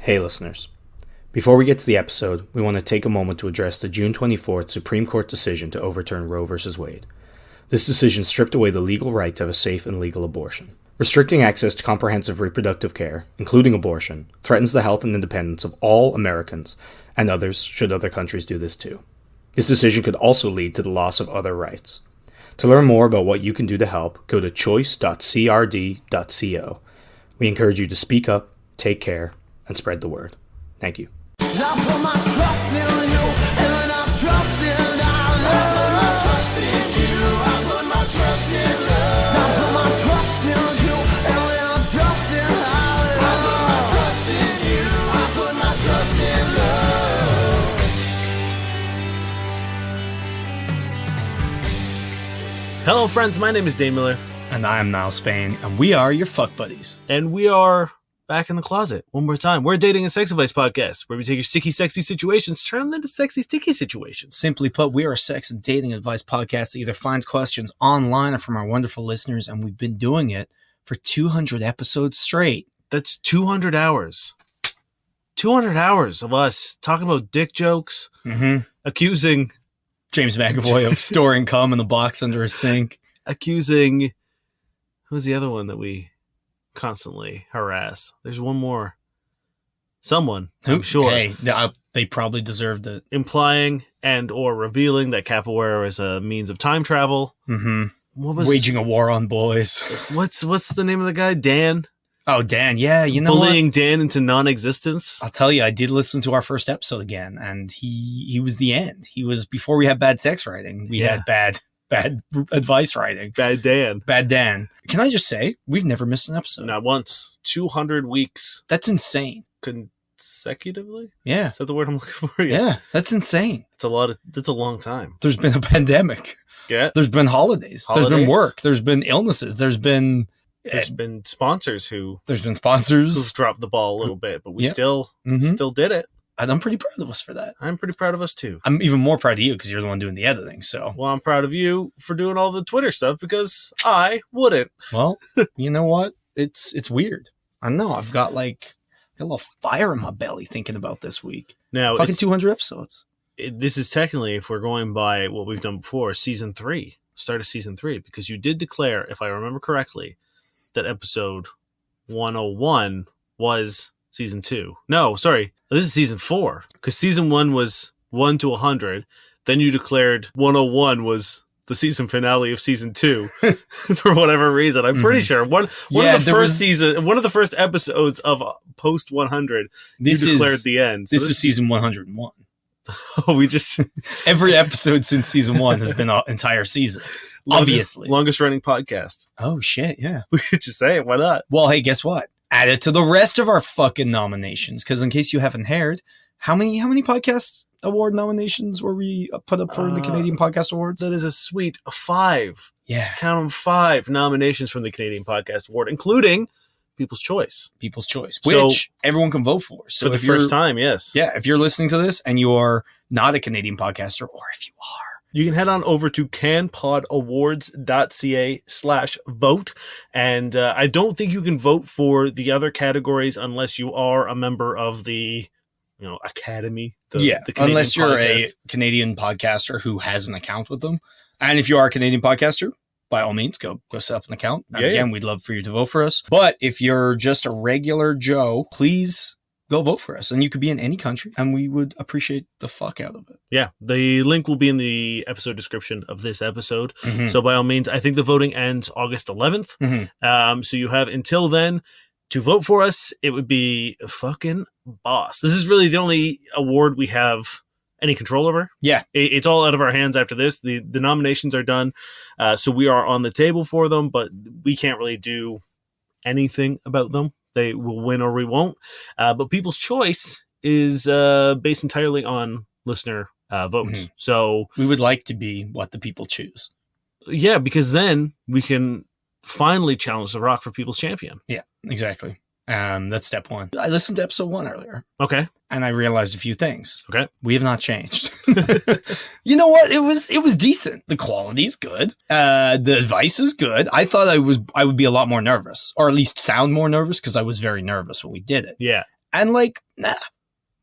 Hey listeners, before we get to the episode, we want to take a moment to address the June 24th Supreme Court decision to overturn Roe v. Wade. This decision stripped away the legal right to have a safe and legal abortion. Restricting access to comprehensive reproductive care, including abortion, threatens the health and independence of all Americans and others should other countries do this too. This decision could also lead to the loss of other rights. To learn more about what you can do to help, go to choice.crd.co. We encourage you to speak up, take care, and spread the word. Thank you. Hello friends, my name is Dain Miller. And I am Niall Spain, and we are your fuck buddies. And we are back in the closet one more time. We're a dating and sex advice podcast where we take your sticky, sexy situations, turn them into sexy, sticky situations. Simply put, we are a sex and dating advice podcast that either finds questions online or from our wonderful listeners, and we've been doing it for 200 episodes straight. That's 200 hours. 200 hours of us talking about dick jokes, accusing James McAvoy of storing cum in the box under his sink. Accusing... Who's the other one that we constantly harass? There's one more. Someone, I'm sure. Hey, they probably deserved it. Implying and or revealing that capoeira is a means of time travel. What was waging a war on boys? What's the name of the guy? Dan? Oh, Dan. Yeah, you know bullying what? Dan into non-existence. I'll tell you, I did listen to our first episode again, and he was the end. He was before we had bad sex writing. We had bad advice writing. Bad Dan. Can I just say, we've never missed an episode. Not once. 200 weeks. That's insane. Consecutively? Yeah. Is that the word I'm looking for? Yeah, that's insane. That's a long time. There's been a pandemic. Yeah. There's been holidays. There's been work. There's been illnesses. There's been sponsors who've dropped the ball a little bit, but we still did it. And I'm pretty proud of us for that. I'm pretty proud of us too. I'm even more proud of you because you're the one doing the editing. So, well, I'm proud of you for doing all the Twitter stuff because I wouldn't. Well, you know what? It's weird. I know. I've got a little fire in my belly thinking about this week. Now, fucking 200 episodes. This is technically, if we're going by what we've done before, season 3, start of season 3, because you did declare, if I remember correctly, that episode 101 was season 2. No, sorry. This is season 4, because season 1 was 1 to 100. Then you declared 101 was the season finale of season 2 for whatever reason. I'm pretty sure one of the first episodes of post 100, you declared the end. So this is season 101. Oh, we just every episode since season 1 has been an entire season. Obviously, longest running podcast. Oh shit, yeah. We could just say it. Why not? Well, hey, guess what? Add it to the rest of our fucking nominations, because in case you haven't heard, how many podcast award nominations were we put up for the Canadian Podcast Awards? That is a sweet 5. Yeah, count them, 5 nominations from the Canadian Podcast Award, including People's Choice, which everyone can vote for. So for the first time, yes. Yeah, if you're listening to this and you are not a Canadian podcaster, or if you are, you can head on over to canpodawards.ca/vote. And I don't think you can vote for the other categories unless you are a member of the Academy. The unless you're a Canadian podcaster who has an account with them. And if you are a Canadian podcaster, by all means, go set up an account. And again, we'd love for you to vote for us. But if you're just a regular Joe, please go vote for us. And you could be in any country, and we would appreciate the fuck out of it. Yeah, the link will be in the episode description of this episode. So by all means, I think the voting ends August 11th. So you have until then to vote for us. It would be a fucking boss. This is really the only award we have any control over. Yeah. It's all out of our hands after this. The nominations are done. So we are on the table for them, but we can't really do anything about them. They will win or we won't. But People's Choice is based entirely on listener votes. So we would like to be what the people choose. Yeah, because then we can finally challenge The Rock for People's Champion. Yeah, exactly. That's step 1. I listened to episode 1 earlier. Okay. And I realized a few things. Okay. We have not changed. You know what? It was decent. The quality is good. The advice is good. I thought I would be a lot more nervous, or at least sound more nervous, because I was very nervous when we did it. Yeah. And like,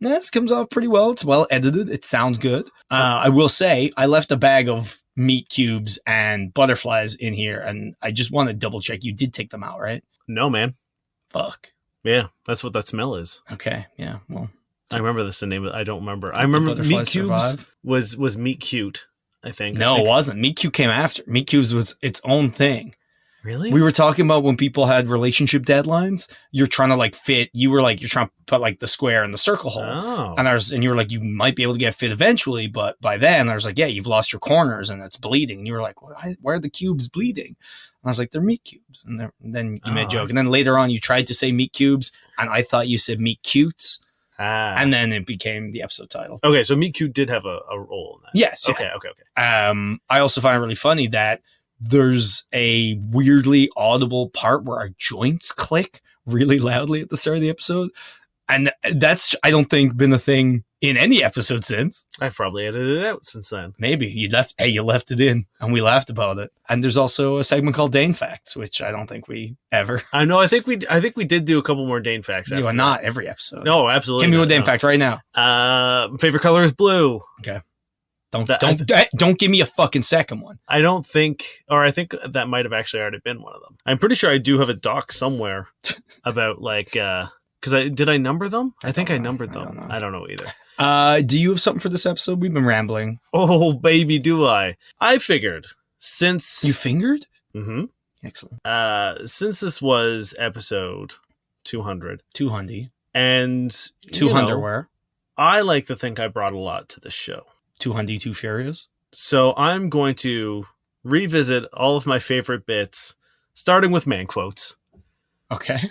this comes off pretty well. It's well edited. It sounds good. I will say, I left a bag of meat cubes and butterflies in here, and I just want to double check. You did take them out, right? No, man. Fuck. Yeah, that's what that smell is. Okay, yeah, well. I remember this, the name of it. I don't remember. I remember Meat Cubes was Meat Cute, I think. No, it wasn't. Meat Cube came after. Meat Cubes was its own thing. Really? We were talking about when people had relationship deadlines, you're trying to like fit, you're trying to put like the square in the circle hole. Oh. And you were like, you might be able to get fit eventually, but by then I was like, yeah, you've lost your corners and it's bleeding. And you were like, why are the cubes bleeding? And I was like, they're meat cubes. And then you made a joke. And then later on you tried to say meat cubes and I thought you said meat cutes. And then it became the episode title. Okay, so Meat Cute did have a role in that. Yes. Okay, yeah. Okay. I also find it really funny that there's a weirdly audible part where our joints click really loudly at the start of the episode. And that's, I don't think, been a thing in any episode since. I've probably edited it out since then. Maybe. You left it in, and we laughed about it. And there's also a segment called Dain Facts, which I don't think we ever... I know, I think we did do a couple more Dain Facts after not every episode. No, absolutely. Give me one Dain Fact right now. Favorite color is blue. Okay. Don't give me a fucking second one. I think that might have actually already been one of them. I'm pretty sure I do have a doc somewhere about like, because did I number them? I think I numbered them. I don't know either. Do you have something for this episode? We've been rambling. Oh, baby, do I. I figured since... You fingered? Mm-hmm. Excellent. Since this was episode 200. 200. And... 200 where? I like to think I brought a lot to the show. 200 Too Furious? So I'm going to revisit all of my favorite bits, starting with man quotes. Okay.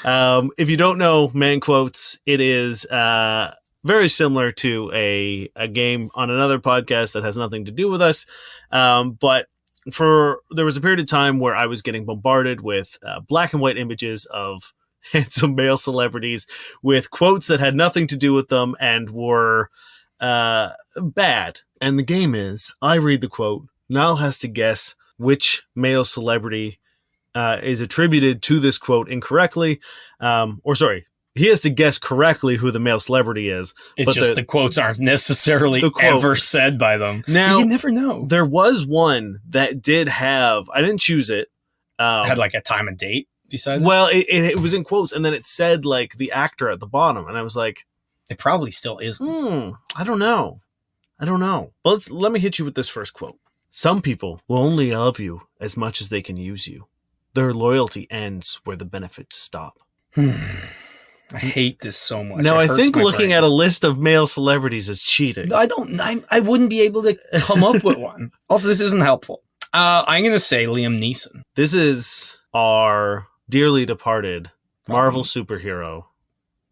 If you don't know man quotes, it is very similar to a game on another podcast that has nothing to do with us. But there was a period of time where I was getting bombarded with black and white images of handsome male celebrities with quotes that had nothing to do with them and were bad. And the game is, I read the quote, Niall has to guess which male celebrity is attributed to this quote incorrectly. He has to guess correctly who the male celebrity is. It's just the quotes aren't necessarily ever said by them. Now, you never know. There was one that did have, I didn't choose it. Had like a time and date beside Well, it was in quotes, and then it said like the actor at the bottom, and I was like, it probably still isn't. I don't know. But let me hit you with this first quote. Some people will only love you as much as they can use you. Their loyalty ends where the benefits stop. I hate this so much. Now, I think looking at a list of male celebrities is cheating. I wouldn't be able to come up with one. Also, this isn't helpful. I'm going to say Liam Neeson. This is our dearly departed Marvel superhero,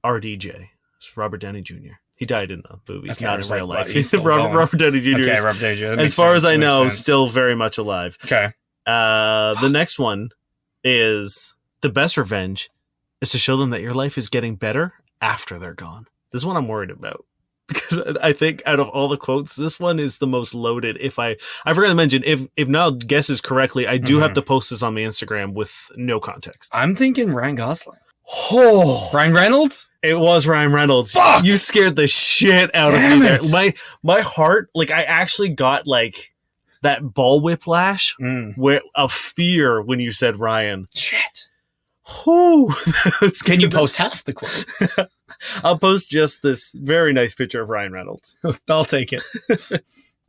RDJ. It's Robert Downey Jr. He died in the movie. He's not in real life. He's Robert Downey Jr. Okay, Robert Downey Jr. As far as I know, still very much alive. Okay. The next one is the best revenge is to show them that your life is getting better after they're gone. This is what I'm worried about. Because I think out of all the quotes, this one is the most loaded. I forgot to mention, if Niall guesses correctly, I do have to post this on the Instagram with no context. I'm thinking Ryan Gosling. Oh, Ryan Reynolds? It was Ryan Reynolds. Fuck! You scared the shit out of me there. My heart, like I actually got like that ball whiplash of fear when you said Ryan. Shit. Can you post half the quote? I'll post just this very nice picture of Ryan Reynolds. I'll take it.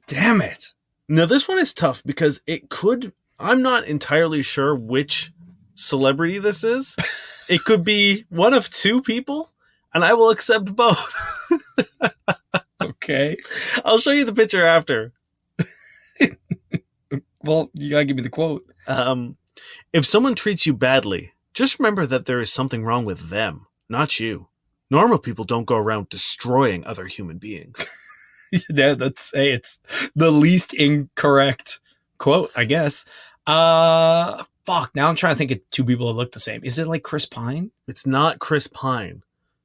Damn it. Now, this one is tough because I'm not entirely sure which celebrity this is. It could be one of two people, and I will accept both. Okay. I'll show you the picture after. Well, you gotta give me the quote. If someone treats you badly, just remember that there is something wrong with them, not you. Normal people don't go around destroying other human beings. Yeah, it's the least incorrect quote, I guess. Fuck, now I'm trying to think of two people that look the same. Is it like Chris Pine? It's not Chris Pine.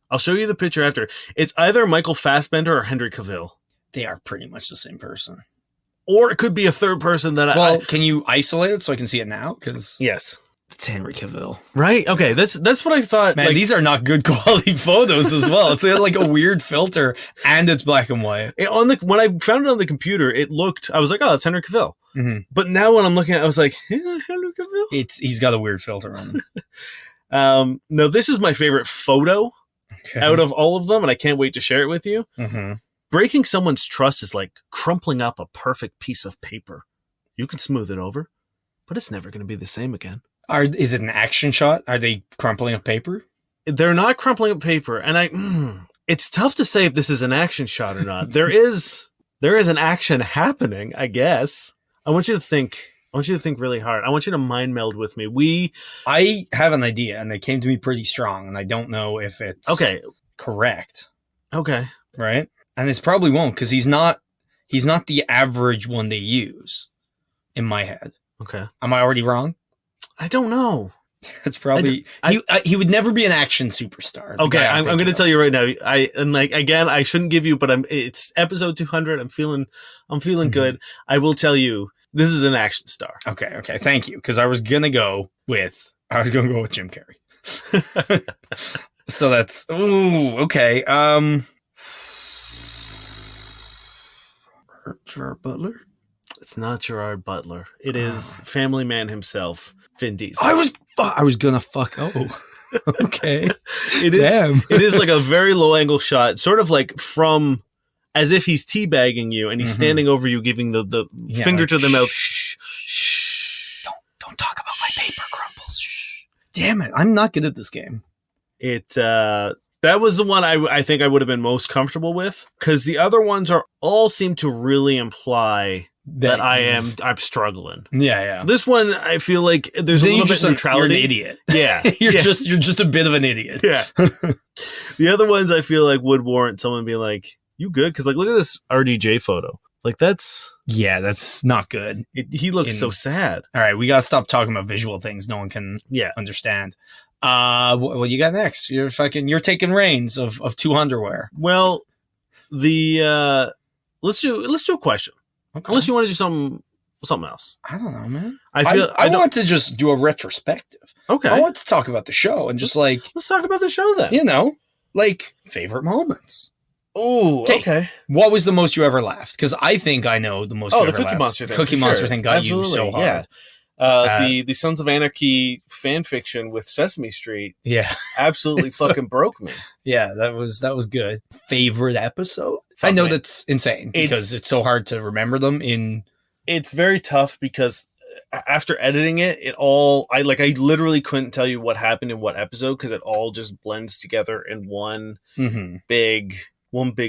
I'll show you the picture after. It's either Michael Fassbender or Henry Cavill. They are pretty much the same person. Or it could be a third person that can you isolate it so I can see it now? Because yes. It's Henry Cavill. Right? Okay, that's what I thought. Man, these are not good quality photos as well. It's like a weird filter, and it's black and white. When I found it on the computer, I was like, oh, that's Henry Cavill. Mm-hmm. But now when I'm looking at it, I was like, Henry Cavill? He's got a weird filter on him. No, this is my favorite photo out of all of them, and I can't wait to share it with you. Mm-hmm. Breaking someone's trust is like crumpling up a perfect piece of paper. You can smooth it over, but it's never going to be the same again. Is it an action shot? Are they crumpling up paper? They're not crumpling up paper, and it's tough to say if this is an action shot or not. There is an action happening, I guess. I want you to think really hard. I want you to mind meld with me. I have an idea, and it came to me pretty strong, and I don't know if it's correct. Okay. Right? And it probably won't, because he's not the average one they use in my head. Okay. Am I already wrong? I don't know. It's probably he would never be an action superstar. Okay, I'm going to tell you right now. I shouldn't give you, but it's episode 200. I'm feeling good. I will tell you, this is an action star. Okay, thank you. Because I was gonna go with Jim Carrey. So that's okay. Gerard Butler. It's not Gerard Butler. It is Family Man himself, Vin Diesel. I was gonna fuck. Oh, okay. It is like a very low angle shot, sort of like from as if he's teabagging you, and he's standing over you, giving the finger to the mouth. Shh. Don't talk about my paper crumbles. Shh. Damn it! I'm not good at this game. That was the one I think I would have been most comfortable with, because the other ones all seem to really imply that I'm struggling. Yeah. This one, I feel like there's a little bit of neutrality. You're an idiot. Yeah. you're just a bit of an idiot. Yeah. The other ones I feel like would warrant someone being like, you good? Because like, look at this RDJ photo. Like that's not good. He looks so sad. All right, we gotta stop talking about visual things no one can understand. What you got next? You're taking reins of two underwear. Well, let's do a question. Okay. Unless you want to do something else. I don't know, man. I want to just do a retrospective. Okay. I want to talk about the show and just let's talk about the show then. Favorite moments. Oh, okay. What was the most you ever laughed? Because I think I know the most you ever laughed. The Cookie Monster thing. Cookie Monster thing got you so hard. Yeah. The Sons of Anarchy fan fiction with Sesame Street. Yeah. Absolutely fucking broke me. Yeah, that was good. Favorite episode? I know that's insane because it's so hard to remember them It's very tough because after editing it I literally couldn't tell you what happened in what episode because it all just blends together in one big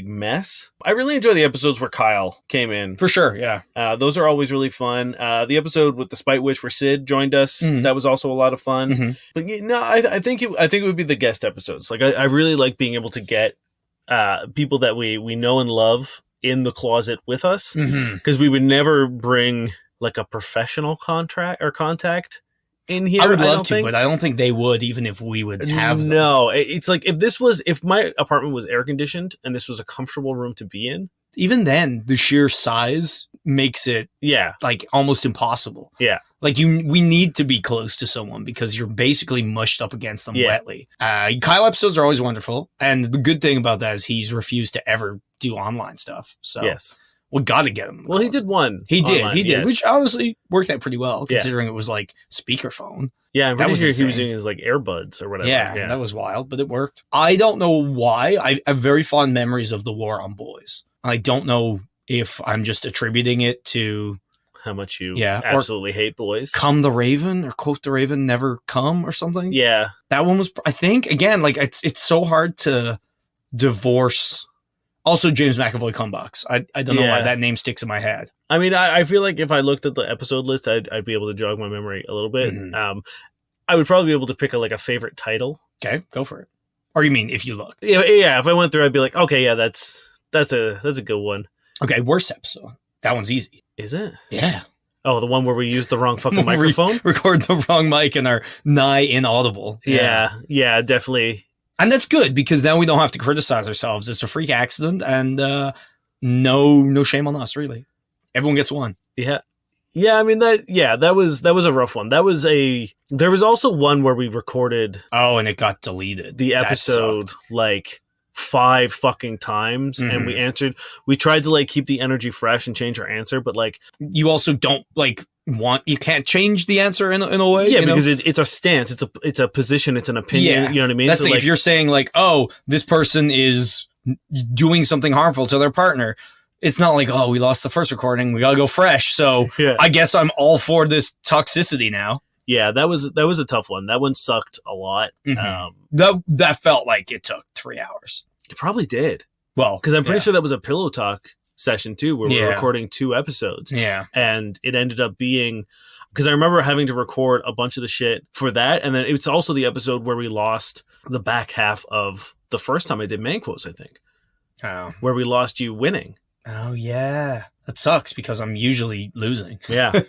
mess. I really enjoy the episodes where Kyle came in. For sure, yeah. Those are always really fun. The episode with the Spite Witch where Sid joined us, that was also a lot of fun. But I think it would be the guest episodes. Like I really like being able to get people that we know and love in the closet with us, because we would never bring like a professional contact in here. I would love to, but I don't think they would, even if we would have them. No, it's like if my apartment was air conditioned and this was a comfortable room to be in, even then the sheer size makes it like almost impossible. Yeah. Like we need to be close to someone because you're basically mushed up against them wetly. Kyle episodes are always wonderful. And the good thing about that is he's refused to ever do online stuff. So yes. We got to get him. Well, he did one. He did, yes. which honestly worked out pretty well considering it was like speakerphone. Yeah, I'm pretty sure he was doing his like earbuds or whatever. Yeah, that was wild, but it worked. I don't know why. I have very fond memories of the War on Boys. I don't know if I'm just attributing it to how much you absolutely hate boys. Come the Raven or Quote the Raven Never Come or something. Yeah. That one was, I think, again, like it's so hard to divorce. Also, James McAvoy comebacks. I don't know why that name sticks in my head. I mean, I feel like if I looked at the episode list, I'd be able to jog my memory a little bit. I would probably be able to pick a favorite title. Okay, go for it. Or you mean if you look? Yeah. If I went through, I'd be like, okay, yeah, that's a good one. Okay, worst episode. That one's easy. Is it? Yeah. Oh, the one where we used the wrong fucking microphone? Record the wrong mic and are nigh inaudible. Yeah, definitely. And that's good because now we don't have to criticize ourselves. It's a freak accident and no shame on us, really. Everyone gets one. Yeah. Yeah, I mean that was a rough one. There was also one where we recorded and it got deleted. The episode like 5 fucking times, and we tried to like keep the energy fresh and change our answer, but like you also don't like you can't change the answer in a way. Yeah, because it's a stance, it's a position, it's an opinion. Yeah. You know what I mean? That's so like, if you're saying like, oh, this person is doing something harmful to their partner, it's not like, oh, we lost the first recording, we gotta go fresh. So I guess I'm all for this toxicity now. Yeah, that was a tough one. That one sucked a lot. That felt like it took 3 hours. It probably did. Well, because I'm pretty sure that was a pillow talk session too, where we were recording 2 episodes. Yeah, and it ended up being, because I remember having to record a bunch of the shit for that, and then it's also the episode where we lost the back half of the first time I did man quotes, I think. Oh, where we lost you winning. Oh yeah, that sucks because I'm usually losing. Yeah,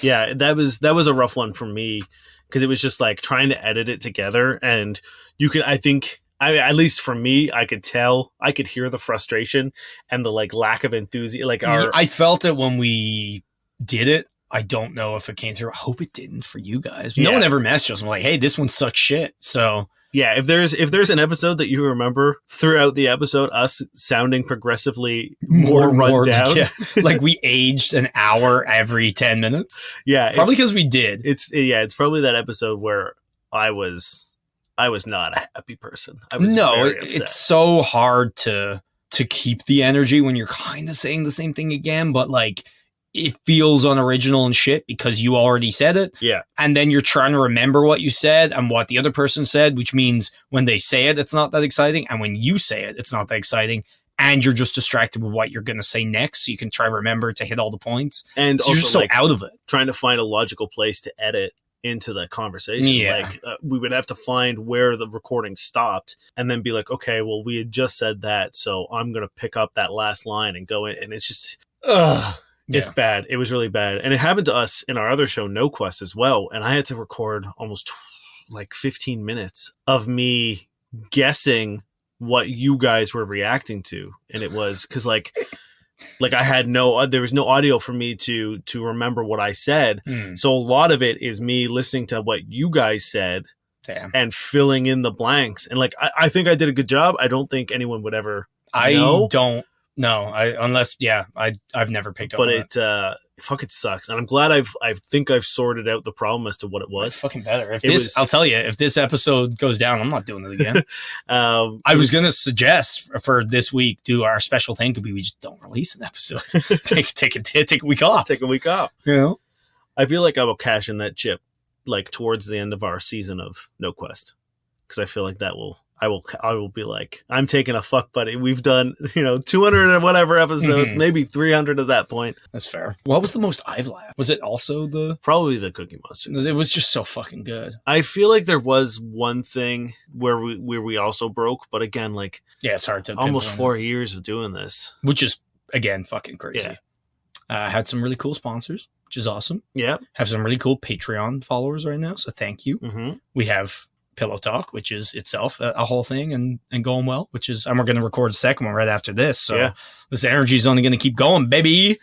yeah, that was a rough one for me because it was just like trying to edit it together, and at least for me, I could hear the frustration and the like lack of enthusiasm. Like I felt it when we did it. I don't know if it came through. I hope it didn't for you guys. No one ever messaged us. I'm like, hey, this one sucks shit. So yeah, if there's an episode that you remember throughout the episode, us sounding progressively more run down, like we aged an hour every 10 minutes. Yeah, probably because we did. It's probably that episode where I was not a happy person. I was very upset. It's so hard to keep the energy when you're kind of saying the same thing again, but like it feels unoriginal and shit because you already said it. Yeah. And then you're trying to remember what you said and what the other person said, which means when they say it, it's not that exciting. And when you say it, it's not that exciting. And you're just distracted with what you're going to say next. So you can try to remember to hit all the points. And also, you're just so out of it. Trying to find a logical place to edit into the conversation. Yeah. Like we would have to find where the recording stopped and then be like, okay, well, we had just said that. So I'm going to pick up that last line and go in. And it's just, it's bad. It was really bad. And it happened to us in our other show, No Quest, as well. And I had to record almost like 15 minutes of me guessing what you guys were reacting to. And it was because like I had there was no audio for me to remember what I said. So a lot of it is me listening to what you guys said and filling in the blanks. And like, I think I did a good job. I don't think anyone would ever know. I've never picked up but on it. But it fucking sucks. And I'm glad I think I've sorted out the problem as to what it was. It's fucking better. I'll tell you, if this episode goes down, I'm not doing it again. I was going to suggest for this week, do our special thing could be we just don't release an episode. take a week off. Take a week off. You know? I feel like I will cash in that chip like towards the end of our season of No Quest. Because I feel like I will be like, I'm taking a fuck buddy. We've done, 200 and whatever episodes, maybe 300 at that point. That's fair. What was the most I've laughed? Was it also probably the Cookie Monster? It was just so fucking good. I feel like there was one thing where we also broke, but again, like, yeah, it's hard to almost 4 years of doing this, which is again fucking crazy. Yeah. Had some really cool sponsors, which is awesome. Yeah, have some really cool Patreon followers right now, so thank you. We have Pillow Talk, which is itself a whole thing and going well, and we're going to record a second one right after this. So this energy is only going to keep going, baby.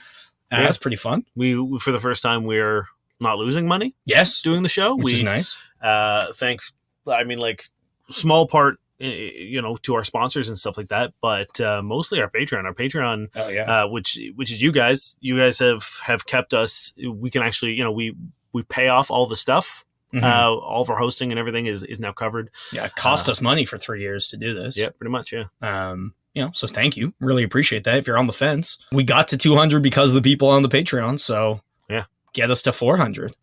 That's pretty fun. We for the first time, we're not losing money. Yes. Doing the show, which is nice. Thanks. I mean, like small part, to our sponsors and stuff like that, but mostly our Patreon. Oh yeah. Which is you guys have kept us. We can actually, we pay off all the stuff. All of our hosting and everything is now covered. Yeah, it cost us money for 3 years to do this. Yeah, pretty much. Yeah. So thank you. Really appreciate that. If you're on the fence, we got to 200 because of the people on the Patreon. So yeah, get us to 400.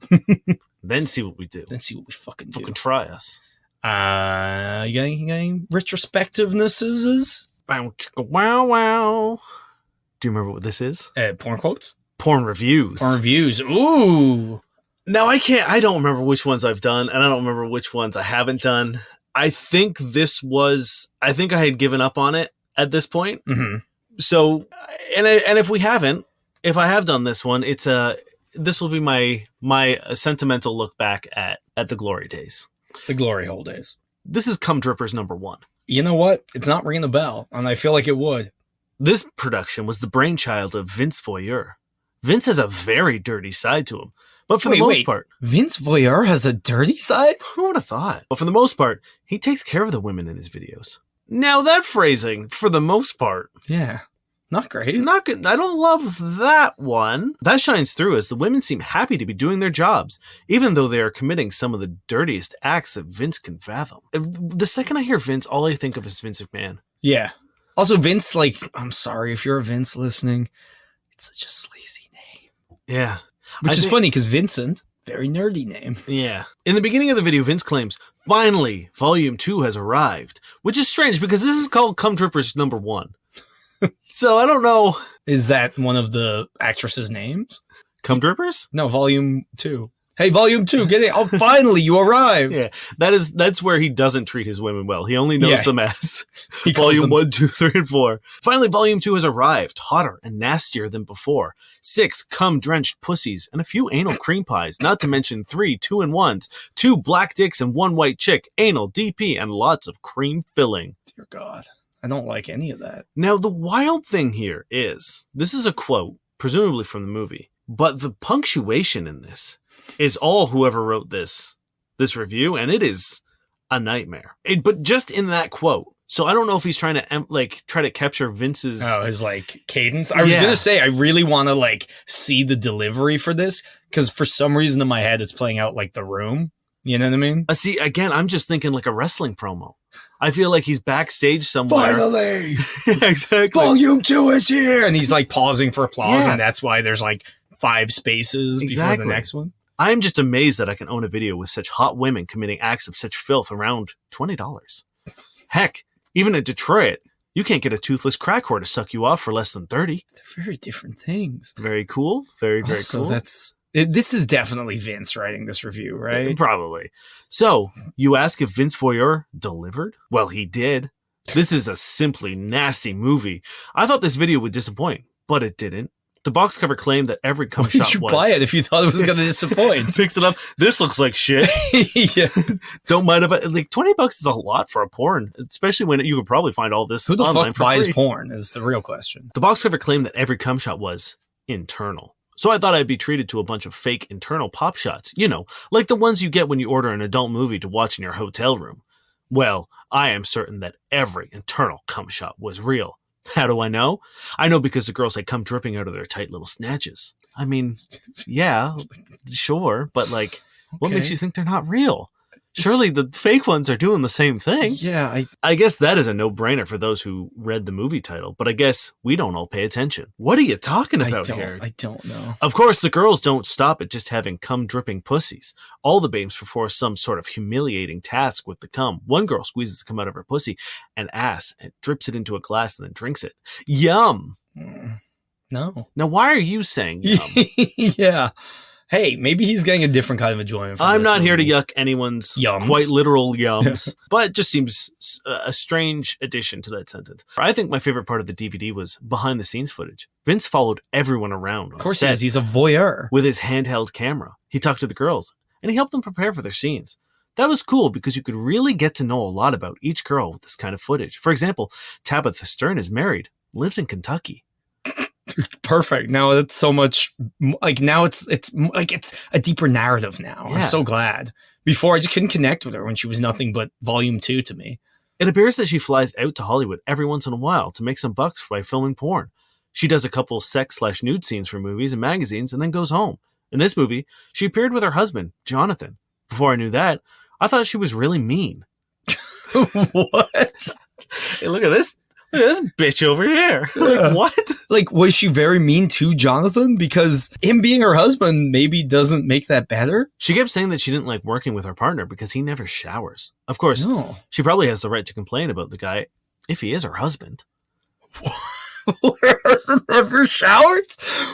Then see what we do. Then see what we fucking do. Fucking try us. You got any retrospectivenesses? Wow, wow. Do you remember what this is? Porn quotes? Porn reviews. Porn reviews. Ooh. Now, I don't remember which ones I've done, and I don't remember which ones I haven't done. I think I had given up on it at this point. So, and if I have done this one, this will be my sentimental look back at the glory days. The glory hole days. This is Cum Drippers number 1. You know what? It's not ringing a bell, and I feel like it would. This production was the brainchild of Vince Voyeur. Vince has a very dirty side to him. But for the most part... Vince Voyeur has a dirty side? Who would have thought? But for the most part, he takes care of the women in his videos. Now that phrasing, for the most part... Yeah. Not great. Not good. I don't love that one. That shines through as the women seem happy to be doing their jobs, even though they are committing some of the dirtiest acts that Vince can fathom. The second I hear Vince, all I think of is Vince McMahon. Yeah. Also, Vince, I'm sorry if you're a Vince listening. It's such a sleazy name. Yeah. Which is funny because Vincent, very nerdy name. Yeah. In the beginning of the video, Vince claims, finally, Volume 2 has arrived, which is strange because this is called Cum Drippers number 1. So I don't know. Is that one of the actresses' names? Cum Drippers? No, Volume 2. Hey, Volume 2, get it. Oh, finally, you arrived. Yeah, that's where he doesn't treat his women well. He only knows them as Volume 1, 2, 3, and 4. Finally, Volume 2 has arrived, hotter and nastier than before. 6 cum-drenched pussies and a few anal cream pies, not to mention 3 2-in-1s, 2 black dicks and 1 white chick, anal, DP, and lots of cream filling. Dear God, I don't like any of that. Now, the wild thing here is, this is a quote, presumably from the movie, but the punctuation in this is all whoever wrote this review, and it is a nightmare. But just in that quote. So I don't know if he's trying to try to capture Vince's his cadence. I was gonna say I really want to see the delivery for this because for some reason in my head it's playing out like The Room. You know what I mean? See, again, I'm just thinking like a wrestling promo. I feel like he's backstage somewhere. Finally, exactly. Volume 2 is here, and he's pausing for applause, and that's why there's 5 spaces before the next one. I'm just amazed that I can own a video with such hot women committing acts of such filth around $20. Heck, even in Detroit, you can't get a toothless crack whore to suck you off for less than $30. They're very different things. Very cool. Very, very cool. This is definitely Vince writing this review, right? Probably. So, you ask if Vince Voyeur delivered? Well, he did. This is a simply nasty movie. I thought this video would disappoint, but it didn't. The box cover claimed that every cum shot was... Why did you buy it if you thought it was going to disappoint? Picks it up. This looks like shit. Yeah. Don't mind if $20 is a lot for a porn, especially when you could probably find all this online for free. Who the fuck buys porn is the real question. The box cover claimed that every cum shot was internal. So I thought I'd be treated to a bunch of fake internal pop shots. You know, like the ones you get when you order an adult movie to watch in your hotel room. Well, I am certain that every internal cum shot was real. How do I know? I know because the girls had come dripping out of their tight little snatches. I mean, yeah, sure, but what makes you think they're not real? Surely the fake ones are doing the same thing. Yeah, I guess that is a no-brainer for those who read the movie title, but I guess we don't all pay attention. What are you talking about here? I don't know. Of course, the girls don't stop at just having cum-dripping pussies. All the babes perform some sort of humiliating task with the cum. One girl squeezes the cum out of her pussy and ass and drips it into a glass and then drinks it. Yum! No. Now, why are you saying yum? Yeah. Hey, maybe he's getting a different kind of enjoyment from I'm this not movie. here to yuck anyone's Yums. quite literal yums, but it just seems a strange addition to that sentence. I think my favorite part of the DVD was behind-the-scenes footage. Vince followed everyone around on Of course set he is. He's a voyeur. with his handheld camera. He talked to the girls, and he helped them prepare for their scenes. That was cool because you could really get to know a lot about each girl with this kind of footage. For example, Tabitha Stern is married, lives in Kentucky. Perfect. Now it's so much now it's a deeper narrative now. Yeah. I'm so glad. Before I just couldn't connect with her when she was nothing but Volume 2 to me. It appears that she flies out to Hollywood every once in a while to make some bucks by filming porn. She does a couple sex/nude scenes for movies and magazines and then goes home. In this movie, she appeared with her husband, Jonathan. Before I knew that, I thought she was really mean. What? Hey, look at this. Look at this bitch over here. What? Was she very mean to Jonathan? Because him being her husband maybe doesn't make that better. She kept saying that she didn't like working with her partner because he never showers. Of course, No. she probably has the right to complain about the guy if he is her husband. Her husband never showers?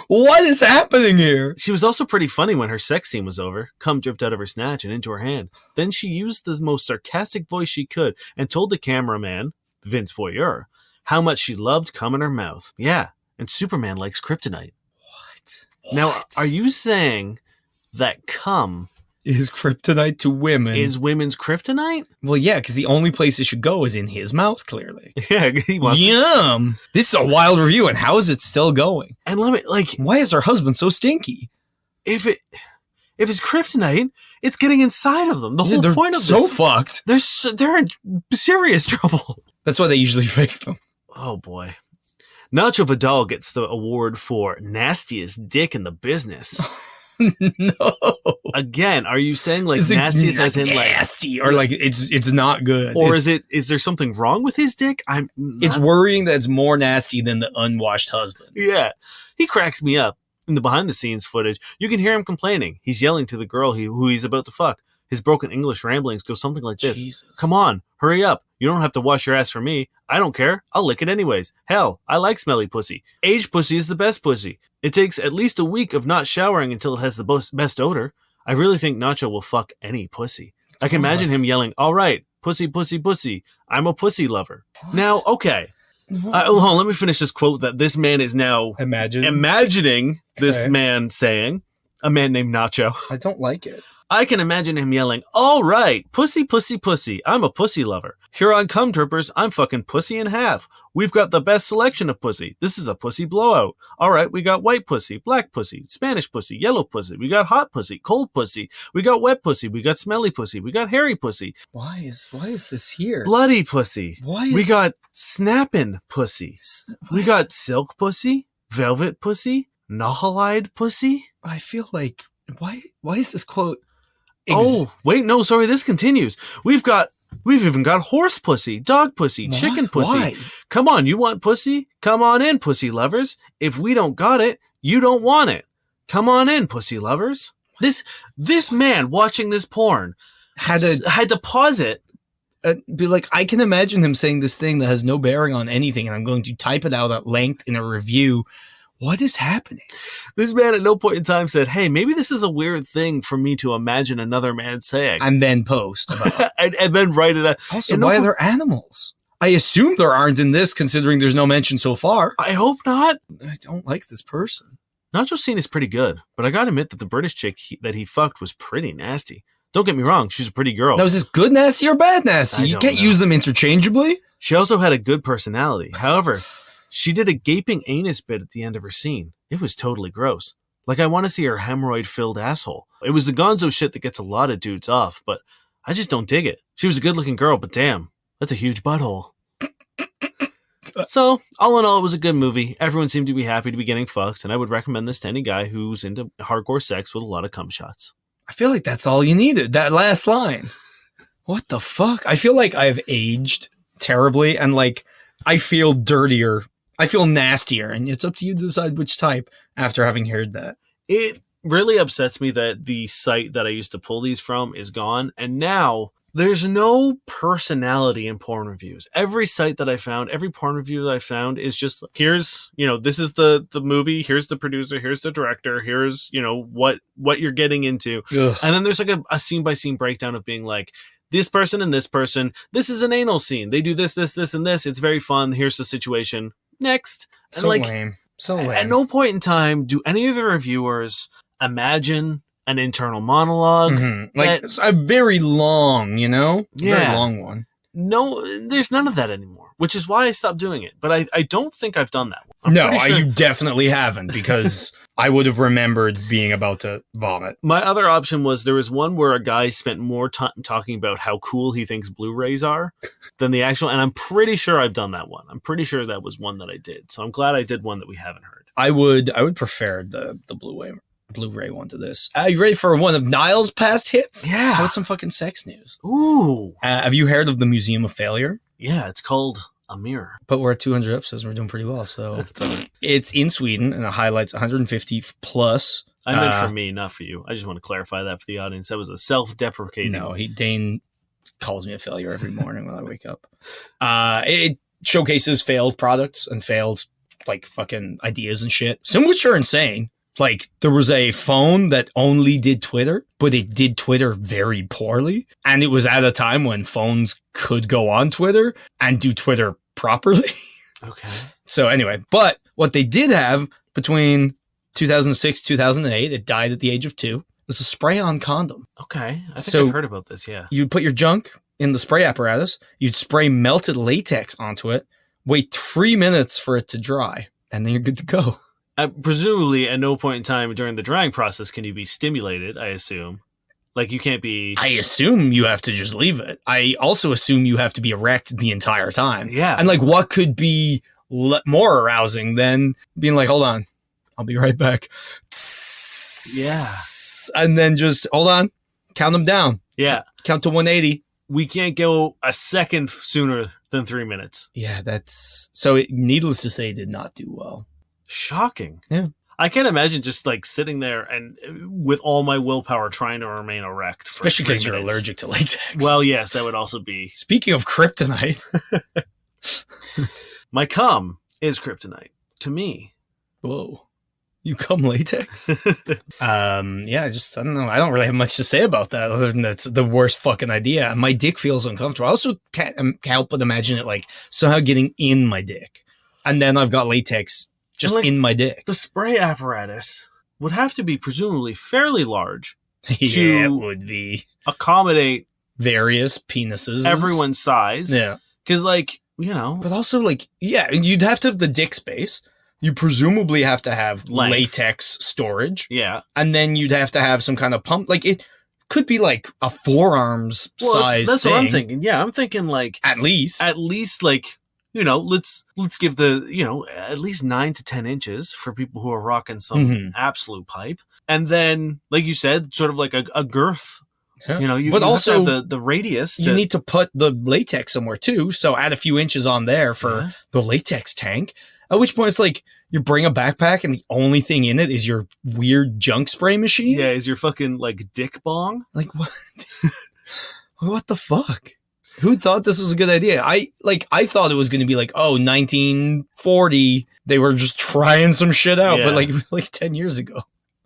What is happening here? She was also pretty funny when her sex scene was over. Cum dripped out of her snatch and into her hand. Then she used the most sarcastic voice she could and told the cameraman, Vince Voyeur, how much she loved cum in her mouth. Yeah, and Superman likes kryptonite. What? Now, are you saying that cum is kryptonite to women. Is women's kryptonite? Well, yeah, because the only place it should go is in his mouth, clearly. Yeah, he wants Yum! This is a wild review, and how is it still going? And let me, like... Why is her husband so stinky? If it's kryptonite, it's getting inside of them. The whole point of so this... fucked. They're in serious trouble. That's why they usually fake them. Oh, boy. Nacho Vidal gets the award for nastiest dick in the business. No. Again, are you saying like nastiest as in like nasty or like it's not good? Or is there something wrong with his dick? It's worrying that it's more nasty than the unwashed husband. Yeah. He cracks me up. In the behind the scenes footage, you can hear him complaining. He's yelling to the girl who he's about to fuck. His broken English ramblings go something like this. Jesus. Come on, hurry up. You don't have to wash your ass for me. I don't care. I'll lick it anyways. Hell, I like smelly pussy. Aged pussy is the best pussy. It takes at least a week of not showering until it has the best odor. I really think Nacho will fuck any pussy. I can imagine him yelling, all right, pussy, pussy, pussy. I'm a pussy lover. What? Now, okay. Hold on, let me finish this quote that this man is now imagining this man saying. A man named Nacho. I don't like it. I can imagine him yelling, all right, pussy, pussy, pussy. I'm a pussy lover. Here on Cum Trippers, I'm fucking pussy in half. We've got the best selection of pussy. This is a pussy blowout. All right, we got white pussy, black pussy, Spanish pussy, yellow pussy. We got hot pussy, cold pussy. We got wet pussy. We got smelly pussy. We got hairy pussy. Why is this here? Bloody pussy. We got snapping pussy. We got silk pussy, velvet pussy, knuckle-eyed pussy. I feel like, why is this quote... Oh, wait, no, sorry, this continues. We've even got horse pussy, dog pussy, chicken pussy. Why? Come on, you want pussy? Come on in, pussy lovers. If we don't got it, you don't want it. Come on in, pussy lovers. This man watching this porn had to pause it. Be like, I can imagine him saying this thing that has no bearing on anything, and I'm going to type it out at length in a review. What is happening? This man at no point in time said, hey, maybe this is a weird thing for me to imagine another man saying. And then post about it. and then write it out. Also, why are there animals? I assume there aren't in this, considering there's no mention so far. I hope not. I don't like this person. Nacho's scene is pretty good, but I gotta admit that the British chick that he fucked was pretty nasty. Don't get me wrong, she's a pretty girl. Now, is this good nasty or bad nasty? You can't use them interchangeably. She also had a good personality. However... she did a gaping anus bit at the end of her scene. It was totally gross. Like, I want to see her hemorrhoid-filled asshole. It was the gonzo shit that gets a lot of dudes off, but I just don't dig it. She was a good-looking girl, but damn, that's a huge butthole. So, all in all, it was a good movie. Everyone seemed to be happy to be getting fucked, and I would recommend this to any guy who's into hardcore sex with a lot of cum shots. I feel like that's all you needed, that last line. What the fuck? I feel like I've aged terribly, and, like, I feel dirtier. I feel nastier, and it's up to you to decide which type after having heard that. It really upsets me that the site that I used to pull these from is gone, and now there's no personality in porn reviews. Every site that I found, every porn review that I found is just, here's, this is the movie, here's the producer, here's the director, here's, what you're getting into. Ugh. And then there's like a scene-by-scene breakdown of being like, this person and this person, this is an anal scene. They do this, this, this, and this. It's very fun. Here's the situation. Next. And lame. So lame. At no point in time do any of the reviewers imagine an internal monologue. Mm-hmm. Like a very long, Very long one. No, there's none of that anymore, which is why I stopped doing it. But I don't think I've done that one. You definitely haven't, because I would have remembered being about to vomit. My other option was there was one where a guy spent more time talking about how cool he thinks Blu-rays are than the actual, and I'm pretty sure I've done that one. I'm pretty sure that was one that I did. So I'm glad I did one that we haven't heard. I would prefer the Blu-ray one to this. You ready for one of Niall's past hits? Yeah. How about some fucking sex news? Ooh. Have you heard of the Museum of Failure? Yeah, it's called A Mirror. But we're at 200 episodes and we're doing pretty well, so... It's in Sweden, and it highlights 150 plus... I meant for me, not for you. I just want to clarify that for the audience. That was a self-deprecating... No, Dain calls me a failure every morning when I wake up. It showcases failed products and failed, like, fucking ideas and shit. Some which are insane. Like, there was a phone that only did Twitter, but it did Twitter very poorly. And it was at a time when phones could go on Twitter and do Twitter properly. Okay. So anyway, but what they did have between 2006, 2008, it died at the age of 2. It's a spray-on condom. Okay. I think So- I've heard about this, yeah. You'd put your junk in the spray apparatus, you'd spray melted latex onto it, wait 3 minutes for it to dry, and then you're good to go. Presumably, at no point in time during the drying process can you be stimulated, I assume. Like, you can't be... I assume you have to just leave it. I also assume you have to be erect the entire time. Yeah. And like, what could be more arousing than being like, hold on, I'll be right back. Yeah. And then just, hold on, count them down. Yeah. Count to 180. We can't go a second sooner than 3 minutes. Yeah, that's... So it, needless to say, did not do well. Shocking. Yeah. I can't imagine just like sitting there and with all my willpower trying to remain erect. For Especially 3 because you're minutes. allergic to latex. Well, yes, that would also be... Speaking of kryptonite. My cum is kryptonite. To me. Whoa. You come latex? I don't know. I don't really have much to say about that other than that's the worst fucking idea. My dick feels uncomfortable. I also can't help but imagine it like somehow getting in my dick. And then I've got latex just Like, in my dick. The spray apparatus would have to be presumably fairly large Yeah, it would be. accommodate Various penises. everyone's size. Yeah. Because, like, you know, But also, like, yeah, you'd have to have the dick space. You presumably have to have Length. latex storage. yeah. And then you'd have to have some kind of pump. Like, it could be like a forearms Well, size that's thing. what I'm thinking. Yeah, I'm thinking, like, At least. like, you know, let's give the, you know, at least 9 to 10 inches for people who are rocking some Mhm. absolute pipe. And then, like you said, sort of like a girth. Yeah. You know, But you also, have to have the radius. you need to put the latex somewhere too. So add a few inches on there for Yeah. the latex tank. At which point it's like you bring a backpack and the only thing in it is your weird junk spray machine. Yeah, is your fucking, like, dick bong? Like what? What the fuck? Who thought this was a good idea? I thought it was going to be like, oh, 1940. They were just trying some shit out, but Yeah. like 10 years ago.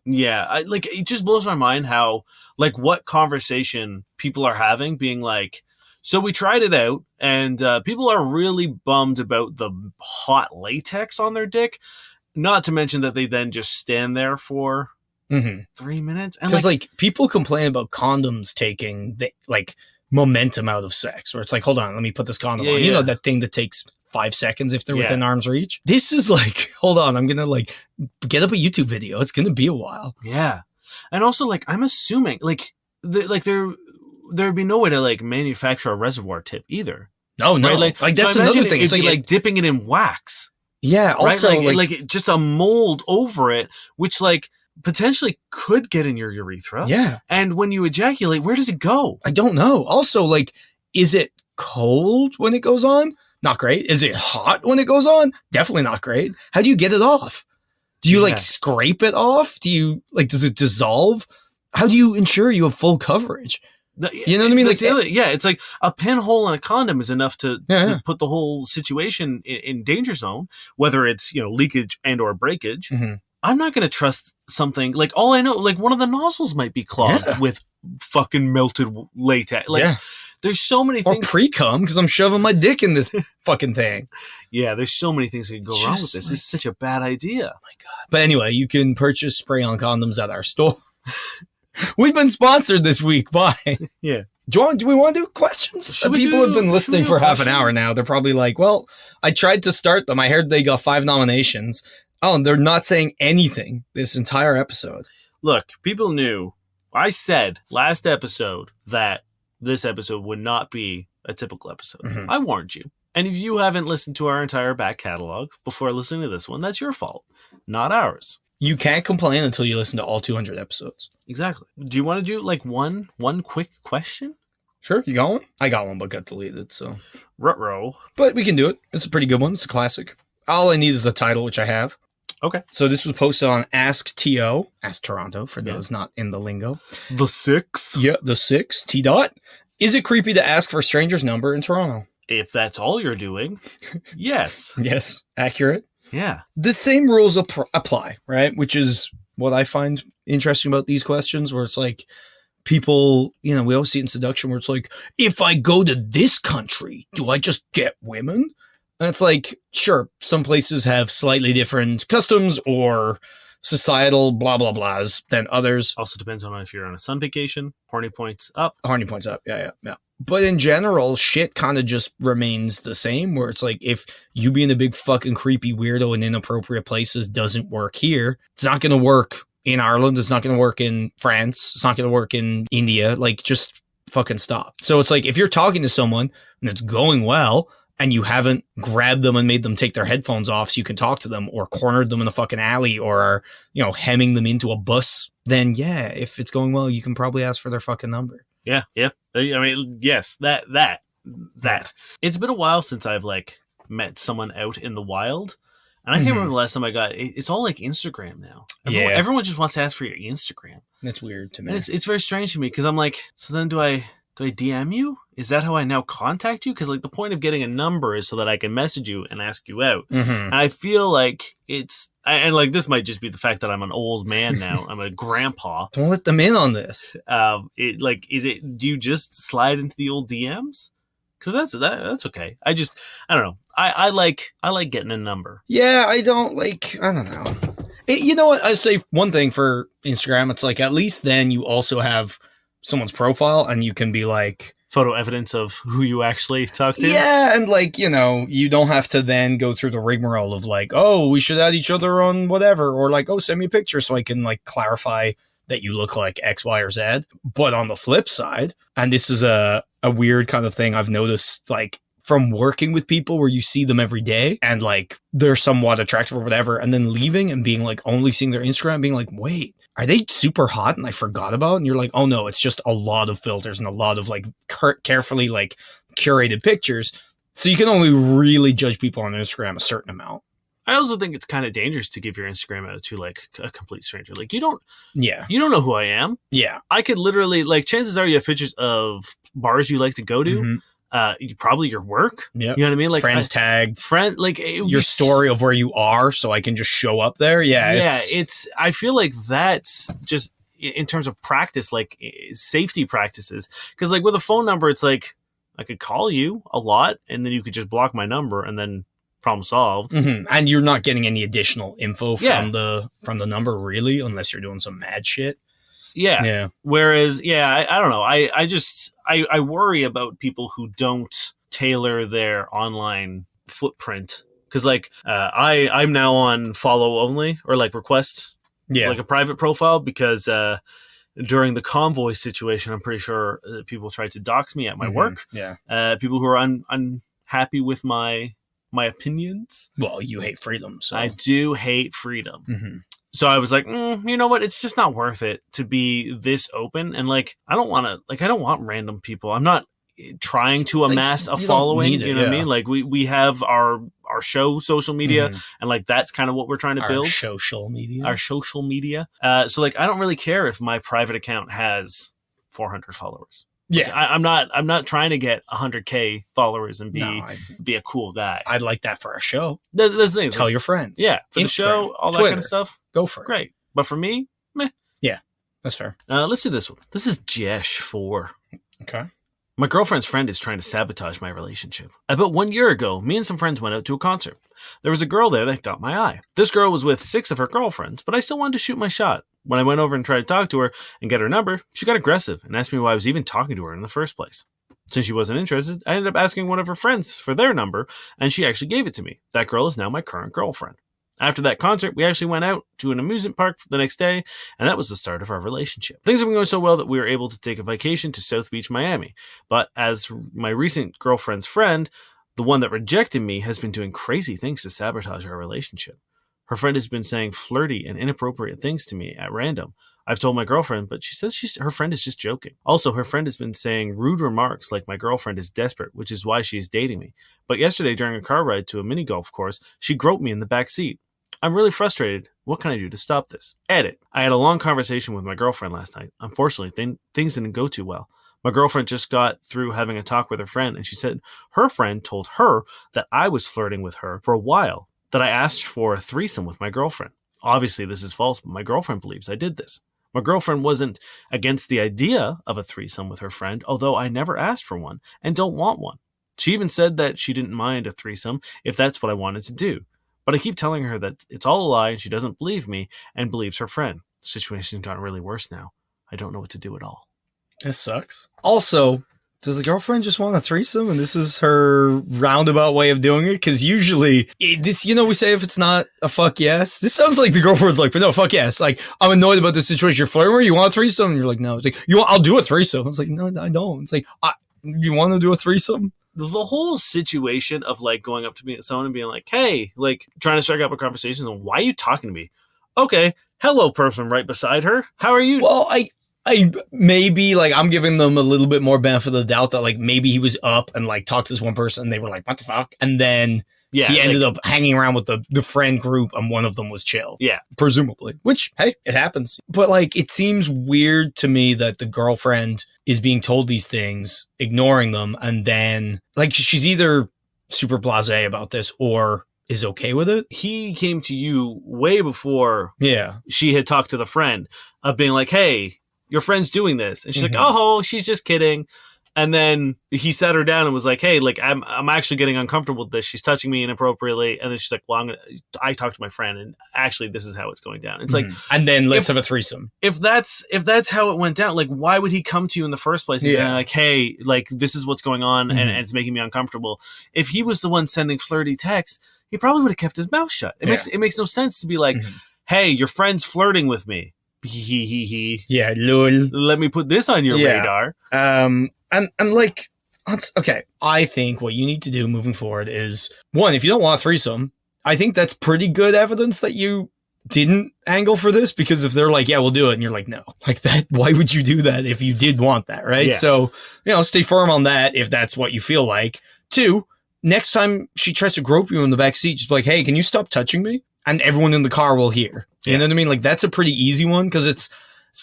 Yeah, like, it just blows my mind how, like, what conversation people are having, being like, so we tried it out, and people are really bummed about the hot latex on their dick. Not to mention that they then just stand there for 3 minutes. And Because like people complain about condoms taking the like momentum out of sex, where it's like, hold on, let me put this condom Yeah, on. You know yeah. that thing that takes 5 seconds if they're Yeah. within arm's reach. This is like, hold on, I'm gonna like get up a YouTube video. It's gonna be a while. yeah, and also, like, I'm assuming, like, there'd be no way to, like, manufacture a reservoir tip either. No, Right? like that's so another imagine thing. It'd It's be like, like dipping it in wax. yeah, also Right? like, Like just a mold over it, which, like, potentially could get in your urethra. yeah, And when you ejaculate, where does it go? I don't know. Also, like, is it cold when it goes on? Not great. Is it hot when it goes on? Definitely not great. How do you get it off? Do you like Yeah. scrape it off? Do you like, does it dissolve? How do you ensure you have full coverage? You know what I mean? That's Like, the other- yeah, it's like a pinhole in a condom is enough to Yeah. put the whole situation in danger zone, whether it's, you know, leakage and or breakage. Mhm. I'm not going to trust something like, all I know, like, one of the nozzles might be clogged Yeah. with fucking melted latex. Like, yeah. there's so many Or things. pre-cum because I'm shoving my dick in this fucking thing. Yeah, there's so many things that can go wrong with Just this. like- It's such a bad idea. But anyway, you can purchase spray-on condoms at our store. We've been sponsored this week by... Yeah. Do we want to do questions? Should we People do- have been should we listening do for half an questions? hour now. They're probably like, well, I tried to start them. I heard they got 5 nominations. Oh, and they're not saying anything this entire episode. Look, people knew. I said last episode that this episode would not be a typical episode. Mhm. I warned you. And if you haven't listened to our entire back catalog before listening to this one, that's your fault, not ours. You can't complain until you listen to all 200 episodes. Exactly. Do you want to do like one quick question? Sure, you got one? I got one, but got deleted, so... Ruh-roh. But we can do it. It's a pretty good one. It's a classic. All I need is the title, which I have. Okay. So this was posted on Ask TO, Ask Toronto, for Yeah. those not in the lingo. The sixth. Yeah, the 6, T dot. Is it creepy to ask for a stranger's number in Toronto? If that's all you're doing, yes. Yes, accurate. Yeah. The same rules apply, right? Which is what I find interesting about these questions, where it's like people, you know, we always see it in seduction where it's like, if I go to this country, do I just get women? And it's like, sure, some places have slightly different customs or societal blah blah blahs than others. Also depends on if you're on a sun vacation. Horny points up. Horny points up. Yeah. But in general, shit kind of just remains the same, where it's like, if you being a big fucking creepy weirdo in inappropriate places doesn't work here, it's not going to work in Ireland. It's not going to work in France. It's not going to work in India. Like, just fucking stop. So it's like, if you're talking to someone and it's going well, and you haven't grabbed them and made them take their headphones off so you can talk to them, or cornered them in a fucking alley, or are, hemming them into a bus, then yeah, if it's going well, you can probably ask for their fucking number. Yeah. I mean, yes, that. It's been a while since I've like met someone out in the wild. And I can't remember the last time I got it's all like Instagram now. Everyone just wants to ask for your Instagram. That's weird to me. And it's very strange to me, because I'm like, so then do I DM you? Is that how I now contact you? Because like the point of getting a number is so that I can message you and ask you out. And I feel like and like this might just be the fact that I'm an old man now. I'm a grandpa. Don't let them in on this. Do you just slide into the old DMs? Because that's okay. I don't know. I like getting a number. Yeah, I don't know. You know what? I say one thing for Instagram. It's like, at least then you also have someone's profile and you can be like, photo evidence of who you actually talk to. Yeah, and like, you don't have to then go through the rigmarole of like, oh, we should add each other on whatever, or like, oh, send me a picture so I can like clarify that you look like X, Y, or Z. But on the flip side, and this is a weird kind of thing I've noticed, like, from working with people where you see them every day and like they're somewhat attractive or whatever, and then leaving and being like, only seeing their Instagram, being like, wait, are they super hot and I forgot about it? And you're like, oh no, it's just a lot of filters and a lot of like carefully like curated pictures. So you can only really judge people on Instagram a certain amount. I also think it's kind of dangerous to give your Instagram out to like a complete stranger. Like, you don't know who I am. Yeah. I could literally, like, chances are you have pictures of bars you like to go to. Probably your work. Yeah. You know what I mean? Like, friends tagged. Your story of where you are, so I can just show up there. Yeah. I feel like that's just in terms of practice, like safety practices. Because like with a phone number, it's like I could call you a lot and then you could just block my number and then problem solved. And you're not getting any additional info from the number, really, unless you're doing some mad shit. Yeah. Whereas, I don't know. I worry about people who don't tailor their online footprint. Because like I'm now on follow only, or like request, like a private profile, because during the convoy situation, I'm pretty sure people tried to dox me at my work. Yeah. People who are unhappy with my opinions. Well, you hate freedom, so I do hate freedom. So I was like, you know what? It's just not worth it to be this open. And like, I don't want random people. I'm not trying to amass a following. You know what I mean? Like we have our show social media, and like that's kind of what we're trying to build. Our social media. So like, I don't really care if my private account has 400 followers. Yeah, like, I'm not trying to get 100K followers and be a cool guy. I'd like that for a show. That's the thing. Tell your friends. Yeah, for Instagram, the show, all Twitter, that kind of stuff. Go for it. Great, but for me, meh. Yeah, that's fair. Let's do this one. This is Jesh 4. Okay. My girlfriend's friend is trying to sabotage my relationship. About 1 year ago, me and some friends went out to a concert. There was a girl there that got my eye. This girl was with 6 of her girlfriends, but I still wanted to shoot my shot. When I went over and tried to talk to her and get her number, she got aggressive and asked me why I was even talking to her in the first place. Since she wasn't interested, I ended up asking one of her friends for their number, and she actually gave it to me. That girl is now my current girlfriend. After that concert, we actually went out to an amusement park the next day, and that was the start of our relationship. Things have been going so well that we were able to take a vacation to South Beach, Miami. But as my recent girlfriend's friend, the one that rejected me, has been doing crazy things to sabotage our relationship. Her friend has been saying flirty and inappropriate things to me at random. I've told my girlfriend, but she says her friend is just joking. Also, her friend has been saying rude remarks like my girlfriend is desperate, which is why she is dating me. But yesterday, during a car ride to a mini golf course, she groped me in the back seat. I'm really frustrated. What can I do to stop this? Edit. I had a long conversation with my girlfriend last night. Unfortunately, things didn't go too well. My girlfriend just got through having a talk with her friend, and she said her friend told her that I was flirting with her for a while, that I asked for a threesome with my girlfriend. Obviously, this is false, but my girlfriend believes I did this. My girlfriend wasn't against the idea of a threesome with her friend, although I never asked for one and don't want one. She even said that she didn't mind a threesome if that's what I wanted to do. But I keep telling her that it's all a lie and she doesn't believe me and believes her friend. The situation's gotten really worse now. I don't know what to do at all. This sucks. Also, does the girlfriend just want a threesome and this is her roundabout way of doing it? Because usually, this, we say if it's not a fuck yes. This sounds like the girlfriend's like, but no, fuck yes. Like, I'm annoyed about this situation. You're flirting with her? You want a threesome? And you're like, no. It's like, I'll do a threesome. It's like, no, I don't. It's like, you want to do a threesome? The whole situation of like going up to someone and being like, hey, like trying to strike up a conversation. And why are you talking to me? Okay. Hello, person right beside her. How are you? Well, I maybe like I'm giving them a little bit more benefit of the doubt that like maybe he was up and like talked to this one person and they were like, what the fuck? And then he ended up hanging around with the friend group and one of them was chill. Yeah. Presumably. Which, hey, it happens. But like it seems weird to me that the girlfriend is being told these things, ignoring them, and then like she's either super blasé about this or is okay with it. He came to you way before she had talked to the friend of being like, hey, your friend's doing this. And she's like, oh, she's just kidding. And then he sat her down and was like, hey, like, I'm actually getting uncomfortable with this. She's touching me inappropriately. And then she's like, well, I talked to my friend and actually this is how it's going down. It's like, and then let's have a threesome. If that's how it went down, like, why would he come to you in the first place? And be like, hey, like, this is what's going on and it's making me uncomfortable. If he was the one sending flirty texts, he probably would have kept his mouth shut. It makes no sense to be like, hey, your friend's flirting with me. Yeah, lol. Let me put this on your radar. And like, okay, I think what you need to do moving forward is, one, if you don't want a threesome, I think that's pretty good evidence that you didn't angle for this, because if they're like, yeah, we'll do it, and you're like, no, like that, why would you do that if you did want that, right? Yeah. So, stay firm on that if that's what you feel like. Two, next time she tries to grope you in the back seat, just be like, hey, can you stop touching me? And everyone in the car will hear. You know what I mean? Like, that's a pretty easy one, because it's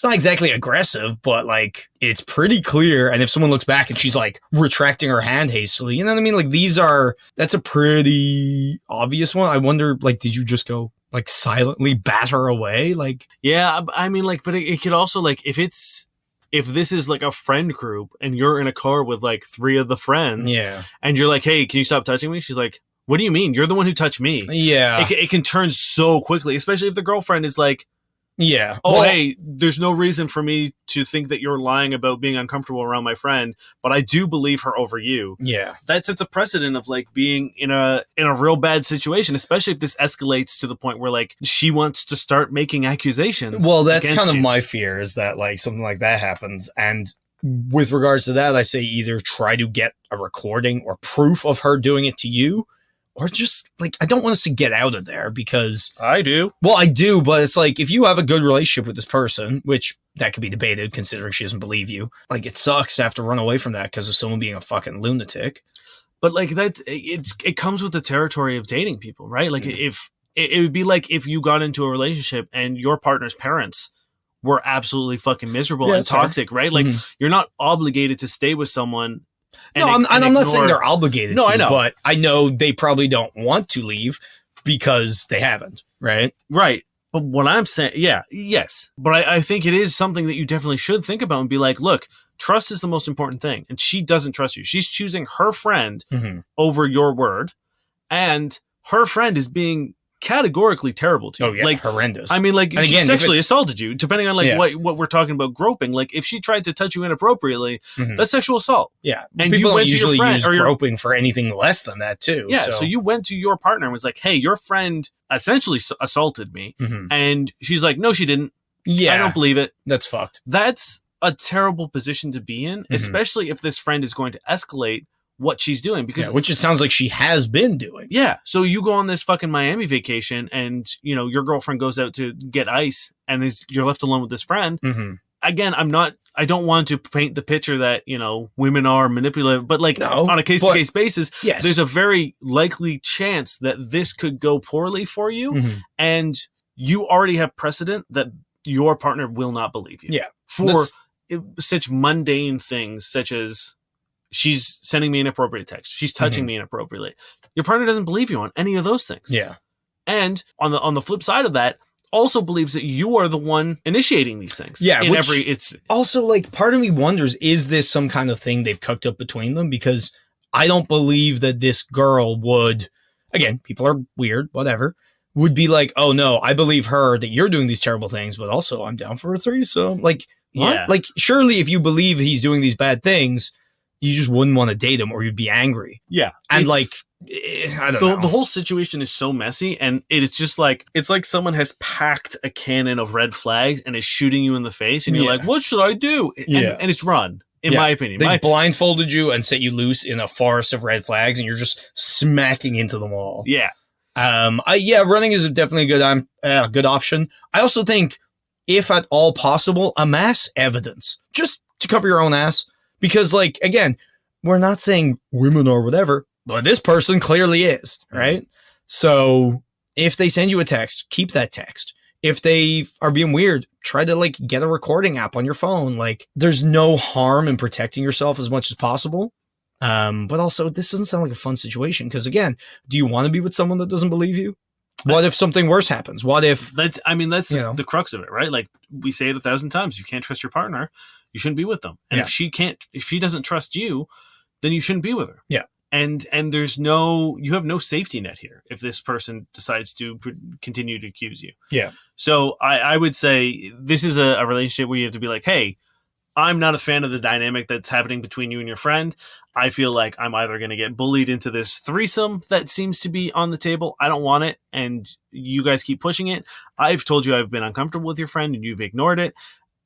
not exactly aggressive, but like it's pretty clear. And if someone looks back and she's like retracting her hand hastily, you know what I mean? Like that's a pretty obvious one. I wonder, like, did you just go like silently bat her away? Like, yeah, I mean, like, but it could also, like, if this is like a friend group and you're in a car with like 3 of the friends, and you're like, hey, can you stop touching me? She's like, what do you mean? You're the one who touched me. Yeah. It can turn so quickly, especially if the girlfriend is like, yeah. oh, well, hey, there's no reason for me to think that you're lying about being uncomfortable around my friend, but I do believe her over you. Yeah. That sets a precedent of like being in a real bad situation, especially if this escalates to the point where like she wants to start making accusations. Well, that's kind of my fear, is that like something like that happens. And with regards to that, I say either try to get a recording or proof of her doing it to you, or just, like, I don't want us to get out of there, because... I do. Well, I do, but it's like, if you have a good relationship with this person, which that could be debated considering she doesn't believe you, like, it sucks to have to run away from that because of someone being a fucking lunatic. But, like, it comes with the territory of dating people, right? Like, if it would be like if you got into a relationship and your partner's parents were absolutely fucking miserable and toxic, fair. Right? Like, you're not obligated to stay with someone... I'm not saying they're obligated to, I know. But I know they probably don't want to leave because they haven't, right? Right. But what I'm saying, yes. But I think it is something that you definitely should think about and be like, look, trust is the most important thing. And she doesn't trust you. She's choosing her friend over your word. And her friend is being categorically terrible to you. Oh, yeah, like, horrendous. I mean, like, she sexually assaulted you, depending on, like, what we're talking about groping. Like, if she tried to touch you inappropriately, that's sexual assault. Yeah. And people you went don't to your usually friend, use groping for anything less than that, too. Yeah, so you went to your partner and was like, hey, your friend essentially assaulted me. And she's like, no, she didn't. Yeah. I don't believe it. That's fucked. That's a terrible position to be in, especially if this friend is going to escalate what she's doing, because which it sounds like she has been doing. Yeah. So you go on this fucking Miami vacation and, you know, your girlfriend goes out to get ice and you're left alone with this friend. Again, I don't want to paint the picture that, you know, women are manipulative, but like on a case to case basis, there's a very likely chance that this could go poorly for you. And you already have precedent that your partner will not believe you. Yeah. For such mundane things such as, she's sending me inappropriate text, she's touching me inappropriately. Your partner doesn't believe you on any of those things. Yeah. And on the flip side of that, also believes that you are the one initiating these things. Yeah. It's also, like, part of me wonders, is this some kind of thing they've cooked up between them? Because I don't believe that this girl would, again, people are weird, whatever, would be like, oh no, I believe her that you're doing these terrible things, but also I'm down for a threesome. Like, what? Yeah. Like, surely if you believe he's doing these bad things, you just wouldn't want to date him or you'd be angry. Yeah. And like, I don't know. The whole situation is so messy, and it's just like, it's like someone has packed a cannon of red flags and is shooting you in the face, and you're like, what should I do? And it's run, in my opinion. They blindfolded you and set you loose in a forest of red flags, and you're just smacking into them all. Yeah. Running is definitely a good option. I also think, if at all possible, amass evidence just to cover your own ass. Because, like, again, we're not saying women or whatever, but this person clearly is, right? So if they send you a text, keep that text. If they are being weird, try to, like, get a recording app on your phone. Like, there's no harm in protecting yourself as much as possible. But also, this doesn't sound like a fun situation. Because, again, do you want to be with someone that doesn't believe you? What if something worse happens? What if... That's the crux of it, right? Like, we say it 1,000 times. You can't trust your partner. You shouldn't be with them. And if she doesn't trust you, then you shouldn't be with her. Yeah. And you have no safety net here if this person decides to continue to accuse you. Yeah. So I would say this is a relationship where you have to be like, hey, I'm not a fan of the dynamic that's happening between you and your friend. I feel like I'm either going to get bullied into this threesome that seems to be on the table. I don't want it. And you guys keep pushing it. I've told you I've been uncomfortable with your friend and you've ignored it.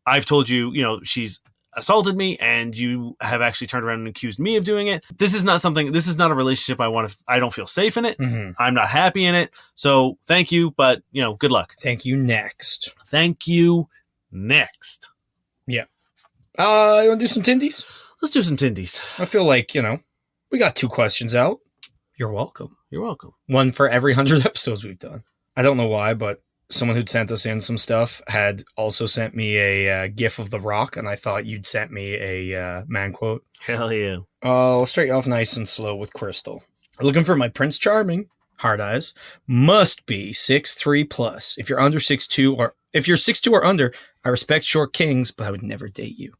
I've told you, she's assaulted me and you have actually turned around and accused me of doing it. This is not a relationship I don't feel safe in it. Mm-hmm. I'm not happy in it. So thank you, but good luck. Thank you. Next. Thank you. Next. Yeah. You want to do some Tindies? Let's do some Tindies. I feel like, we got 2 questions out. You're welcome. You're welcome. One for every 100 episodes we've done. I don't know why, but someone who'd sent us in some stuff had also sent me a gif of The Rock, and I thought you'd sent me a man quote. Hell yeah. I'll start you off nice and slow with Crystal. Looking for my Prince Charming, hard eyes, must be 6'3" plus. If you're under 6'2", or if you're 6'2" or under, I respect short kings, but I would never date you.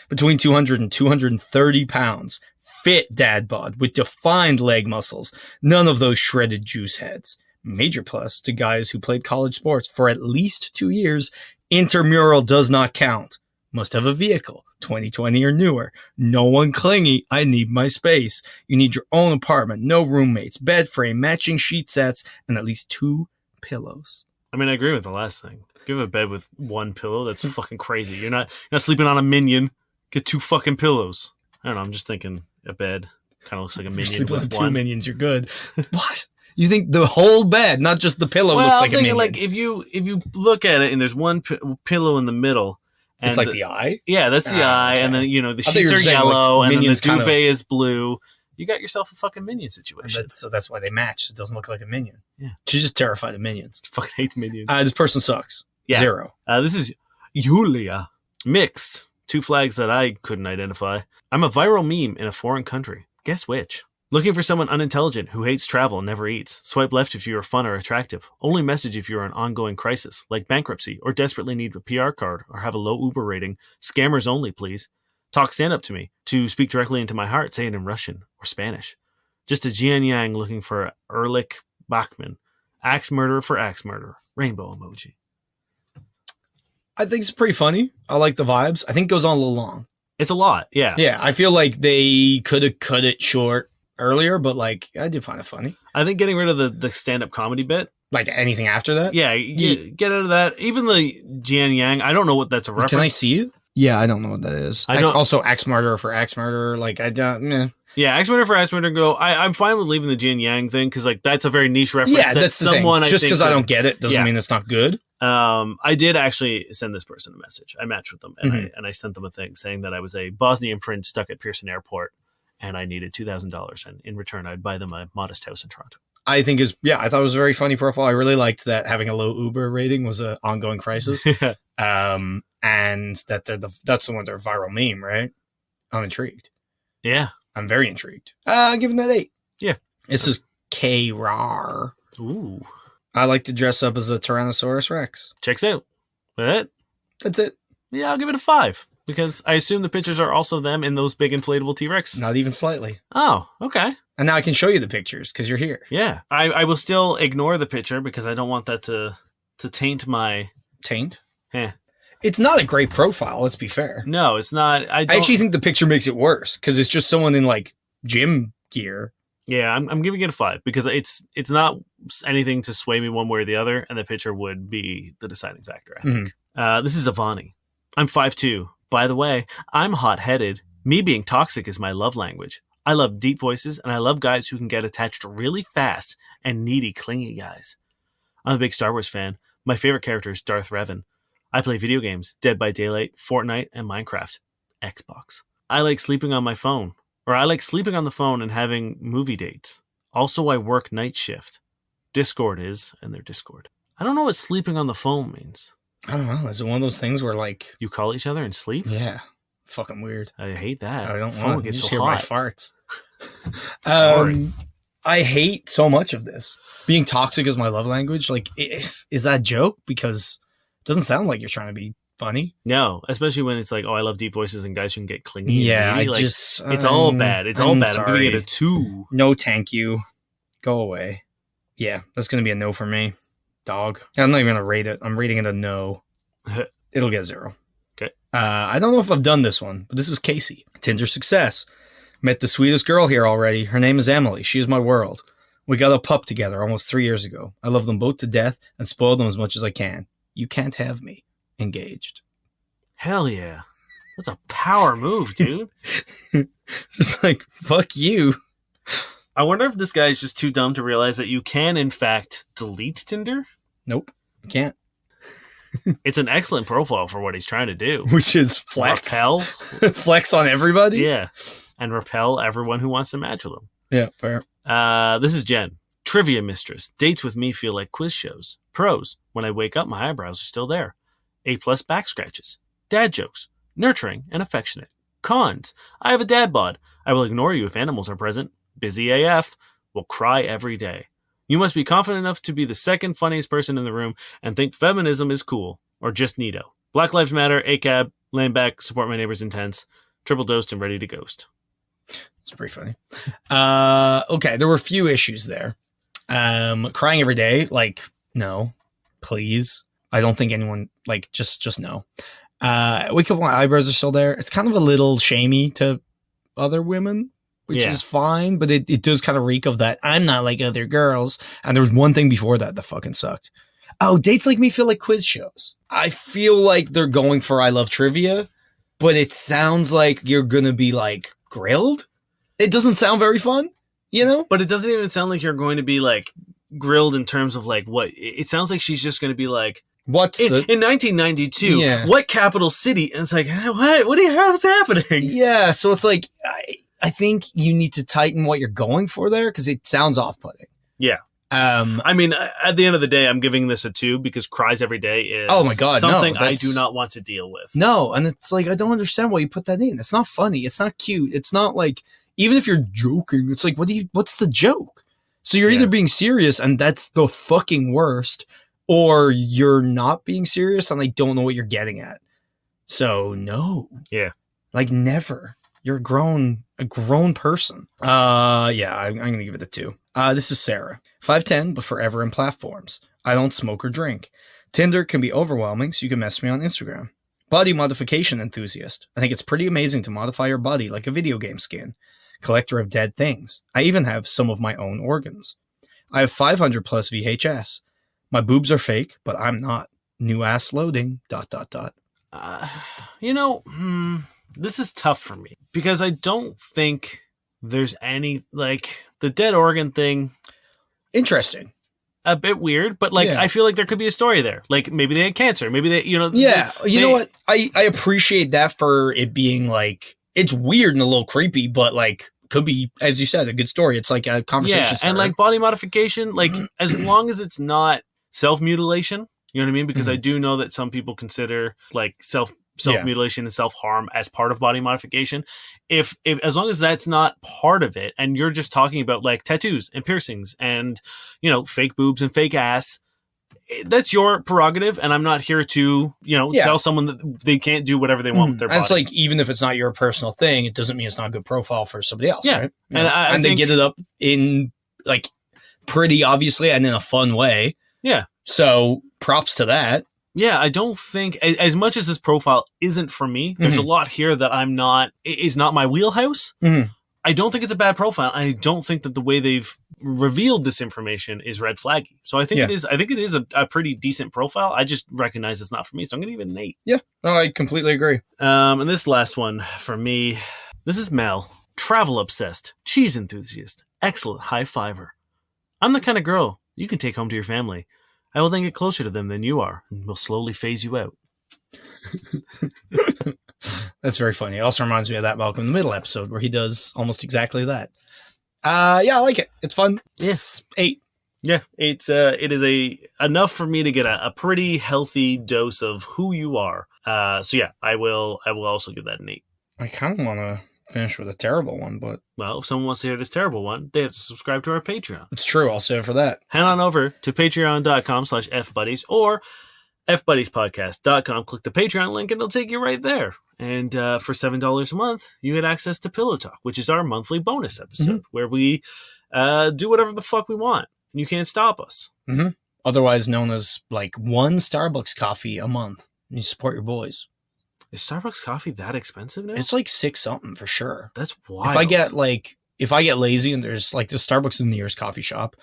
Between 200 and 230 pounds, fit dad bod with defined leg muscles, none of those shredded juice heads. Major plus to guys who played college sports for at least 2 years. Intramural does not count. Must have a vehicle, 2020 or newer. No one clingy. I need my space. You need your own apartment, no roommates, bed frame, matching sheet sets, and at least 2 pillows. I mean, I agree with the last thing. If you have a bed with 1 pillow, that's fucking crazy. You're not sleeping on a minion. Get 2 fucking pillows. I don't know. I'm just thinking a bed kind of looks like a minion. Sleeping with on 2 one. minions, you're good. What? You think the whole bed, not just the pillow, looks like a minion? Like if you look at it and there's one pillow in the middle, and it's like the eye. Yeah, that's the eye, okay. and then the sheets are yellow, like and then the duvet is blue. You got yourself a fucking minion situation. So that's why they match. It doesn't look like a minion. Yeah, she's just terrified of minions. Fucking hates minions. This person sucks. Yeah. 0. This is Yulia. Mixed. 2 flags that I couldn't identify. I'm a viral meme in a foreign country. Guess which? Looking for someone unintelligent who hates travel and never eats. Swipe left if you are fun or attractive. Only message if you are an ongoing crisis, like bankruptcy, or desperately need a PR card, or have a low Uber rating. Scammers only, please. Talk stand up to me. To speak directly into my heart, say it in Russian or Spanish. Just a Jian Yang looking for Erlich Bachman. Axe murderer for axe murderer. Rainbow emoji. I think it's pretty funny. I like the vibes. I think it goes on a little long. It's a lot, yeah. Yeah, I feel like they could have cut it short earlier, but like I do find it funny. I think getting rid of the stand-up comedy bit. Like anything after that? Yeah, get out of that. Even the Jian Yang, I don't know what that's a reference. Can I see it? Yeah, I don't know what that is. Also, axe murderer for axe murderer. Like, I don't... Yeah, axe murderer for axe murderer. I'm fine with leaving the Jian Yang thing, because like that's a very niche reference. Yeah, that's the thing. Just because I don't get it doesn't mean it's not good. I did actually send this person a message. I matched with them, and I sent them a thing saying that I was a Bosnian prince stuck at Pearson Airport, and I needed $2,000, and in return, I'd buy them a modest house in Toronto. I thought it was a very funny profile. I really liked that having a low Uber rating was an ongoing crisis. And that that's the one their viral meme, right? I'm intrigued. Yeah. I'm very intrigued. Give it that 8. Yeah. This is K-Rar. Ooh. I like to dress up as a Tyrannosaurus Rex. Checks out. That's it. Yeah, I'll give it a 5. Because I assume the pictures are also them in those big inflatable T-Rex. Not even slightly. Oh, okay. And now I can show you the pictures because you're here. Yeah. I will still ignore the picture because I don't want that to taint my... Taint? Eh. It's not a great profile, let's be fair. No, it's not. I actually think the picture makes it worse because it's just someone in like gym gear. Yeah, I'm giving it a 5 because it's not anything to sway me one way or the other, and the picture would be the deciding factor, I think. This is Avani. I'm 5'2". By the way, I'm hot-headed. Me being toxic is my love language. I love deep voices, and I love guys who can get attached really fast and needy, clingy guys. I'm a big Star Wars fan. My favorite character is Darth Revan. I play video games, Dead by Daylight, Fortnite, and Minecraft. Xbox. I like sleeping on my phone. Or I like sleeping on the phone and having movie dates. Also, I work night shift. Discord is, and their Discord. I don't know what sleeping on the phone means. I don't know. Is it one of those things where like... You call each other and sleep? Yeah. Fucking weird. I hate that. I don't phone want to gets just so hear my hot. farts. Sorry. I hate so much of this. Being toxic is my love language. Like, is that a joke? Because it doesn't sound like you're trying to be funny. No, especially when it's like, oh, I love deep voices and guys who can get clingy. Yeah, like, it's all bad. It's all bad. Sorry. I'm giving it a 2. No, thank you. Go away. Yeah, that's going to be a no for me. Dog. I'm not even going to rate it. I'm rating it a no. It'll get 0. Okay. I don't know if I've done this one, but this is Casey. Tinder success. Met the sweetest girl here already. Her name is Emily. She is my world. We got a pup together almost 3 years ago. I love them both to death and spoil them as much as I can. You can't have me. Engaged. Hell yeah. That's a power move, dude. Just like, fuck you. I wonder if this guy is just too dumb to realize that you can, in fact, delete Tinder? Nope. Can't. It's an excellent profile for what he's trying to do. Which is flex. Repel. Flex on everybody? Yeah. And repel everyone who wants to match with him. Yeah, fair. This is Jen. Trivia mistress. Dates with me feel like quiz shows. Pros. When I wake up, my eyebrows are still there. A+ back scratches. Dad jokes. Nurturing and affectionate. Cons. I have a dad bod. I will ignore you if animals are present. Busy AF. Will cry every day. You must be confident enough to be the second funniest person in the room and think feminism is cool. Or just neato. Black Lives Matter. ACAB. Land back. Support my neighbors intense. Triple dosed and ready to ghost. It's pretty funny. Okay, there were a few issues there. Crying every day, like, no, please. I don't think anyone, like, just no. Wake up, my eyebrows are still there. It's kind of a little shamey to other women, which is fine, but it does kind of reek of that. I'm not like other girls. And there was one thing before that fucking sucked. Oh, dates like me feel like quiz shows. I feel like they're going for I love trivia, but it sounds like you're going to be, like, grilled. It doesn't sound very fun, you know? But it doesn't even sound like you're going to be, like, grilled in terms of, like, what... It sounds like she's just going to be, like... In 1992, what capital city? And it's like, what do you have? What's happening? Yeah, so it's like, I think you need to tighten what you're going for there, because it sounds off-putting. Yeah. I mean, at the end of the day, I'm giving this a 2 because cries every day is oh my God, something I do not want to deal with. No, and it's like, I don't understand why you put that in. It's not funny. It's not cute. It's not like, even if you're joking, it's like, what's the joke? So you're either being serious and that's the fucking worst, or you're not being serious and I don't know what you're getting at. So no. Yeah. Like never. You're a grown person. Yeah, I'm going to give it a 2. This is Sarah. 5'10", but forever in platforms. I don't smoke or drink. Tinder can be overwhelming, so you can mess me on Instagram. Body modification enthusiast. I think it's pretty amazing to modify your body like a video game skin. Collector of dead things. I even have some of my own organs. I have 500 plus VHS. My boobs are fake, but I'm not. New ass loading. ... This is tough for me because I don't think there's any, like, the dead organ thing. Interesting. A bit weird, but like, I feel like there could be a story there. Like maybe they had cancer. Maybe they, you know. Yeah. You know what? I appreciate that for it being like, it's weird and a little creepy, but like could be, as you said, a good story. It's like a conversation starter. And like body modification, like as long as it's not self-mutilation, you know what I mean? Because I do know that some people consider like self-mutilation and self-harm as part of body modification. If as long as that's not part of it and you're just talking about like tattoos and piercings and, you know, fake boobs and fake ass, that's your prerogative, and I'm not here to, tell someone that they can't do whatever they want with their body. It's like, even if it's not your personal thing, it doesn't mean it's not a good profile for somebody else, Yeah. right? And I they think, get it up in, like, pretty obviously and in a fun way. Yeah. So props to that. Yeah, I don't think, as much as this profile isn't for me, there's a lot here that is not my wheelhouse. I don't think it's a bad profile. I don't think that the way they've revealed this information is red flaggy. So I think it is. I think it is a pretty decent profile. I just recognize it's not for me, so I'm going to give it an 8. Yeah, no, I completely agree. And this last one for me, this is Mel, travel obsessed, cheese enthusiast, excellent high fiver. I'm the kind of girl you can take home to your family. I will then get closer to them than you are, and will slowly phase you out. That's very funny. It also reminds me of that Malcolm in the Middle episode where he does almost exactly that. Yeah, I like it. It's fun. Yes. 8. Yeah, it is enough for me to get a pretty healthy dose of who you are. So yeah, I will also give that an 8. I kind of want to finish with a terrible one, but well, if someone wants to hear this terrible one, they have to subscribe to our Patreon. It's true. I'll say it for that. Head on over to patreon.com/fbuddies or fbuddiespodcast.com. Click the Patreon link and it'll take you right there. And for $7 a month, you get access to Pillow Talk, which is our monthly bonus episode where we do whatever the fuck we want. And you can't stop us. Otherwise known as like one Starbucks coffee a month. And you support your boys. Is Starbucks coffee that expensive now? It's like 6 something for sure. That's wild. If I get lazy and there's like the Starbucks in the nearest coffee shop,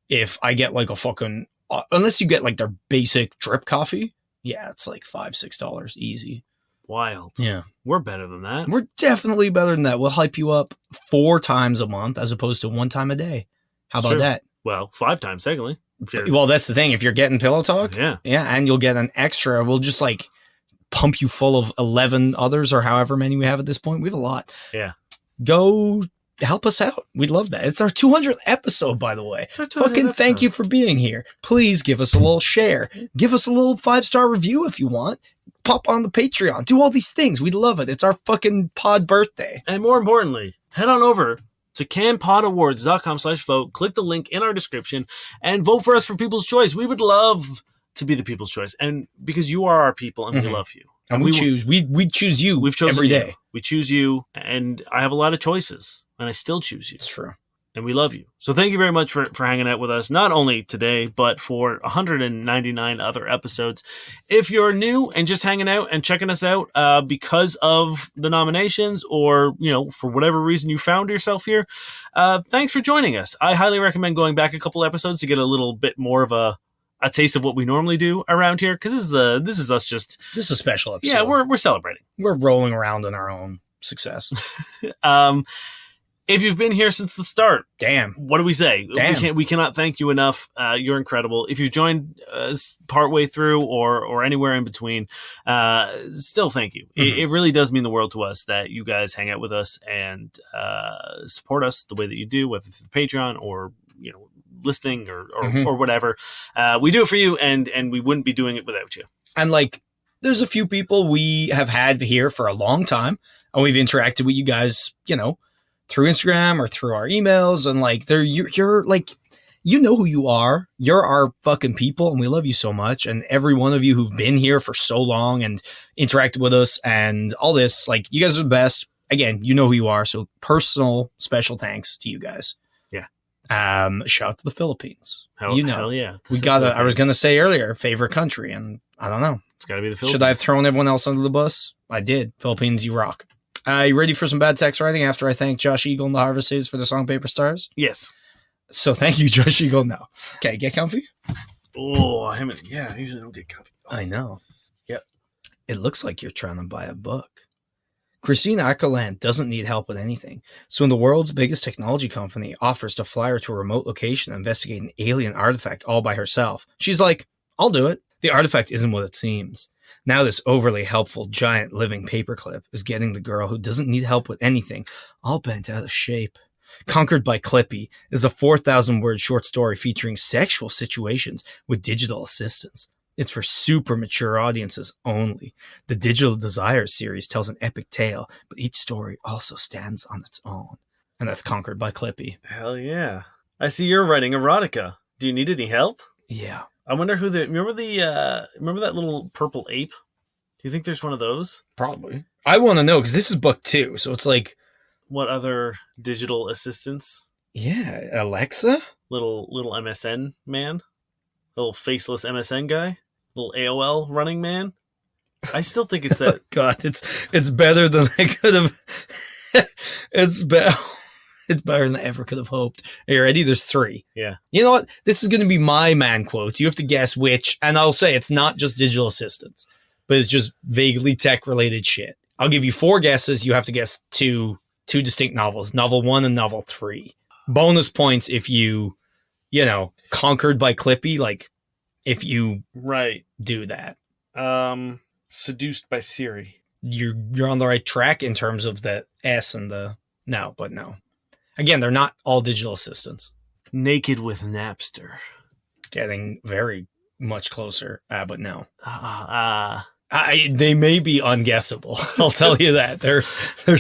if I get like a fucking, unless you get like their basic drip coffee, yeah, it's like $5-6 easy. Wild. Yeah. We're better than that. We're definitely better than that. We'll hype you up 4 times a month as opposed to 1 time a day. How about that? Well, 5 times, technically. Sure. Well, that's the thing. If you're getting Pillow Talk, yeah, and you'll get an extra, we'll just like pump you full of 11 others or however many we have at this point. We have a lot. Yeah. Go help us out. We'd love that. It's our 200th episode, by the way. Fucking thank you for being here. Please give us a little share. Give us a little 5-star review if you want. Pop on the Patreon. Do all these things. We love it. It's our fucking pod birthday. And more importantly, head on over to canpodawards.com/vote. Click the link in our description and vote for us for People's Choice. We would love to be the People's Choice. And because you are our people and we love you. And we choose you. We've chosen every day. We choose you. And I have a lot of choices. And I still choose you. It's true. And we love you. So thank you very much for hanging out with us, not only today, but for 199 other episodes. If you're new and just hanging out and checking us out because of the nominations or, for whatever reason you found yourself here, thanks for joining us. I highly recommend going back a couple episodes to get a little bit more of a taste of what we normally do around here. Because this is us just... This is a special episode. Yeah, we're celebrating. We're rolling around in our own success. If you've been here since the start, damn, what do we say? Damn. We cannot thank you enough. You're incredible. If you've joined partway through or anywhere in between, still thank you. It really does mean the world to us that you guys hang out with us and support us the way that you do, whether it's Patreon or listening or whatever. We do it for you, and we wouldn't be doing it without you. And there's a few people we have had here for a long time, and we've interacted with you guys, through Instagram or through our emails, and you're you know who you are. You're our fucking people, and we love you so much. And every one of you who've been here for so long and interacted with us and all this, you guys are the best. Again, you know who you are. So personal, special thanks to you guys. Yeah. Shout out to the Philippines. Hell yeah. We got I was going to say earlier, favorite country, and I don't know. It's got to be the Philippines. Should I have thrown everyone else under the bus? I did. Philippines, you rock. You ready for some bad text writing after I thank Josh Eagle and the Harvesters for the song Paper Stars? Yes. So thank you, Josh Eagle. Now. Okay, get comfy? Oh, I usually don't get comfy. I know. Yep. It looks like you're trying to buy a book. Christina Ackerland doesn't need help with anything. So when the world's biggest technology company offers to fly her to a remote location and investigate an alien artifact all by herself, she's like, I'll do it. The artifact isn't what it seems. Now this overly helpful giant living paperclip is getting the girl who doesn't need help with anything all bent out of shape. Conquered by Clippy is a 4,000-word short story featuring sexual situations with digital assistance. It's for super mature audiences only. The Digital Desires series tells an epic tale, but each story also stands on its own. And that's Conquered by Clippy. Hell yeah. I see you're writing erotica. Do you need any help? Yeah. I wonder who remember that little purple ape? Do you think there's one of those? Probably. I want to know because this is book 2, so it's like, what other digital assistants? Yeah, Alexa, little MSN man, little faceless MSN guy, little AOL running man. I still think it's that. God, it's better than I could have. It's better. It's better than I ever could have hoped. Are you ready? There's 3. Yeah. You know what? This is going to be my man quotes. You have to guess which, and I'll say it's not just digital assistants, but it's just vaguely tech-related shit. I'll give you 4 guesses. You have to guess two distinct novels, novel 1 and novel 3. Bonus points if you conquered by Clippy, like if you do that. Seduced by Siri. You're on the right track in terms of the S and the no. Again, they're not all digital assistants. Naked with Napster. Getting very much closer, but no. They may be unguessable. I'll tell you that. There's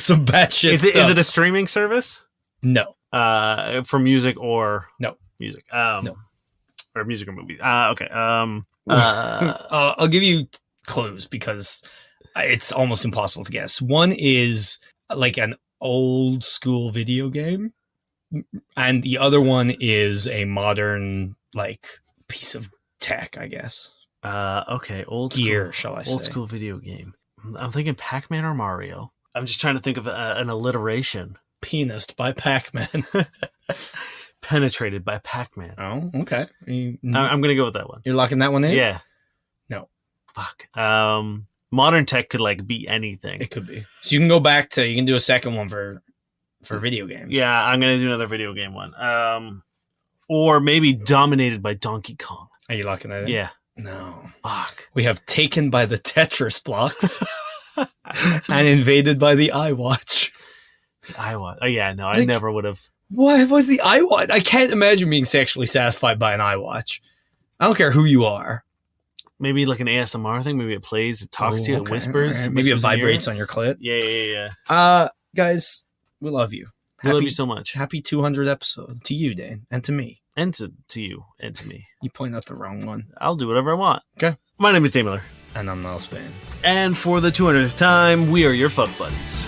some bad shit. Is it a streaming service? No. For music or no music? No. Or music or movies? Okay. I'll give you clues because it's almost impossible to guess. One is like an old school video game, and the other one is a modern like piece of tech, I guess. Okay, old gear, school, shall I say? Old school video game. I'm thinking Pac-Man or Mario. I'm just trying to think of an alliteration. Penised by Pac-Man. Penetrated by Pac-Man. Oh, okay. I'm gonna go with that one. You're locking that one in? Yeah. No. Fuck. Modern tech could like be anything. It could be. So you can go back to, you can do a second one for video games. Yeah, I'm gonna do another video game one. Or maybe dominated by Donkey Kong. Are you locking that in? Yeah. No. Fuck. We have taken by the Tetris blocks and invaded by the iWatch. The iWatch. Oh yeah, no, I never would have. What was the iWatch? I can't imagine being sexually satisfied by an iWatch. I don't care who you are. Maybe like an ASMR thing. Maybe it plays, it talks to you, it whispers. Right. Maybe it whispers vibrates on your clit. Yeah. Guys, we love you. We love you so much. Happy 200 episode to you, Dain, and to me. And to you, and to me. You point out the wrong one. I'll do whatever I want. Okay. My name is Dain Miller. And I'm Miles Spain. And for the 200th time, we are your fuck buddies.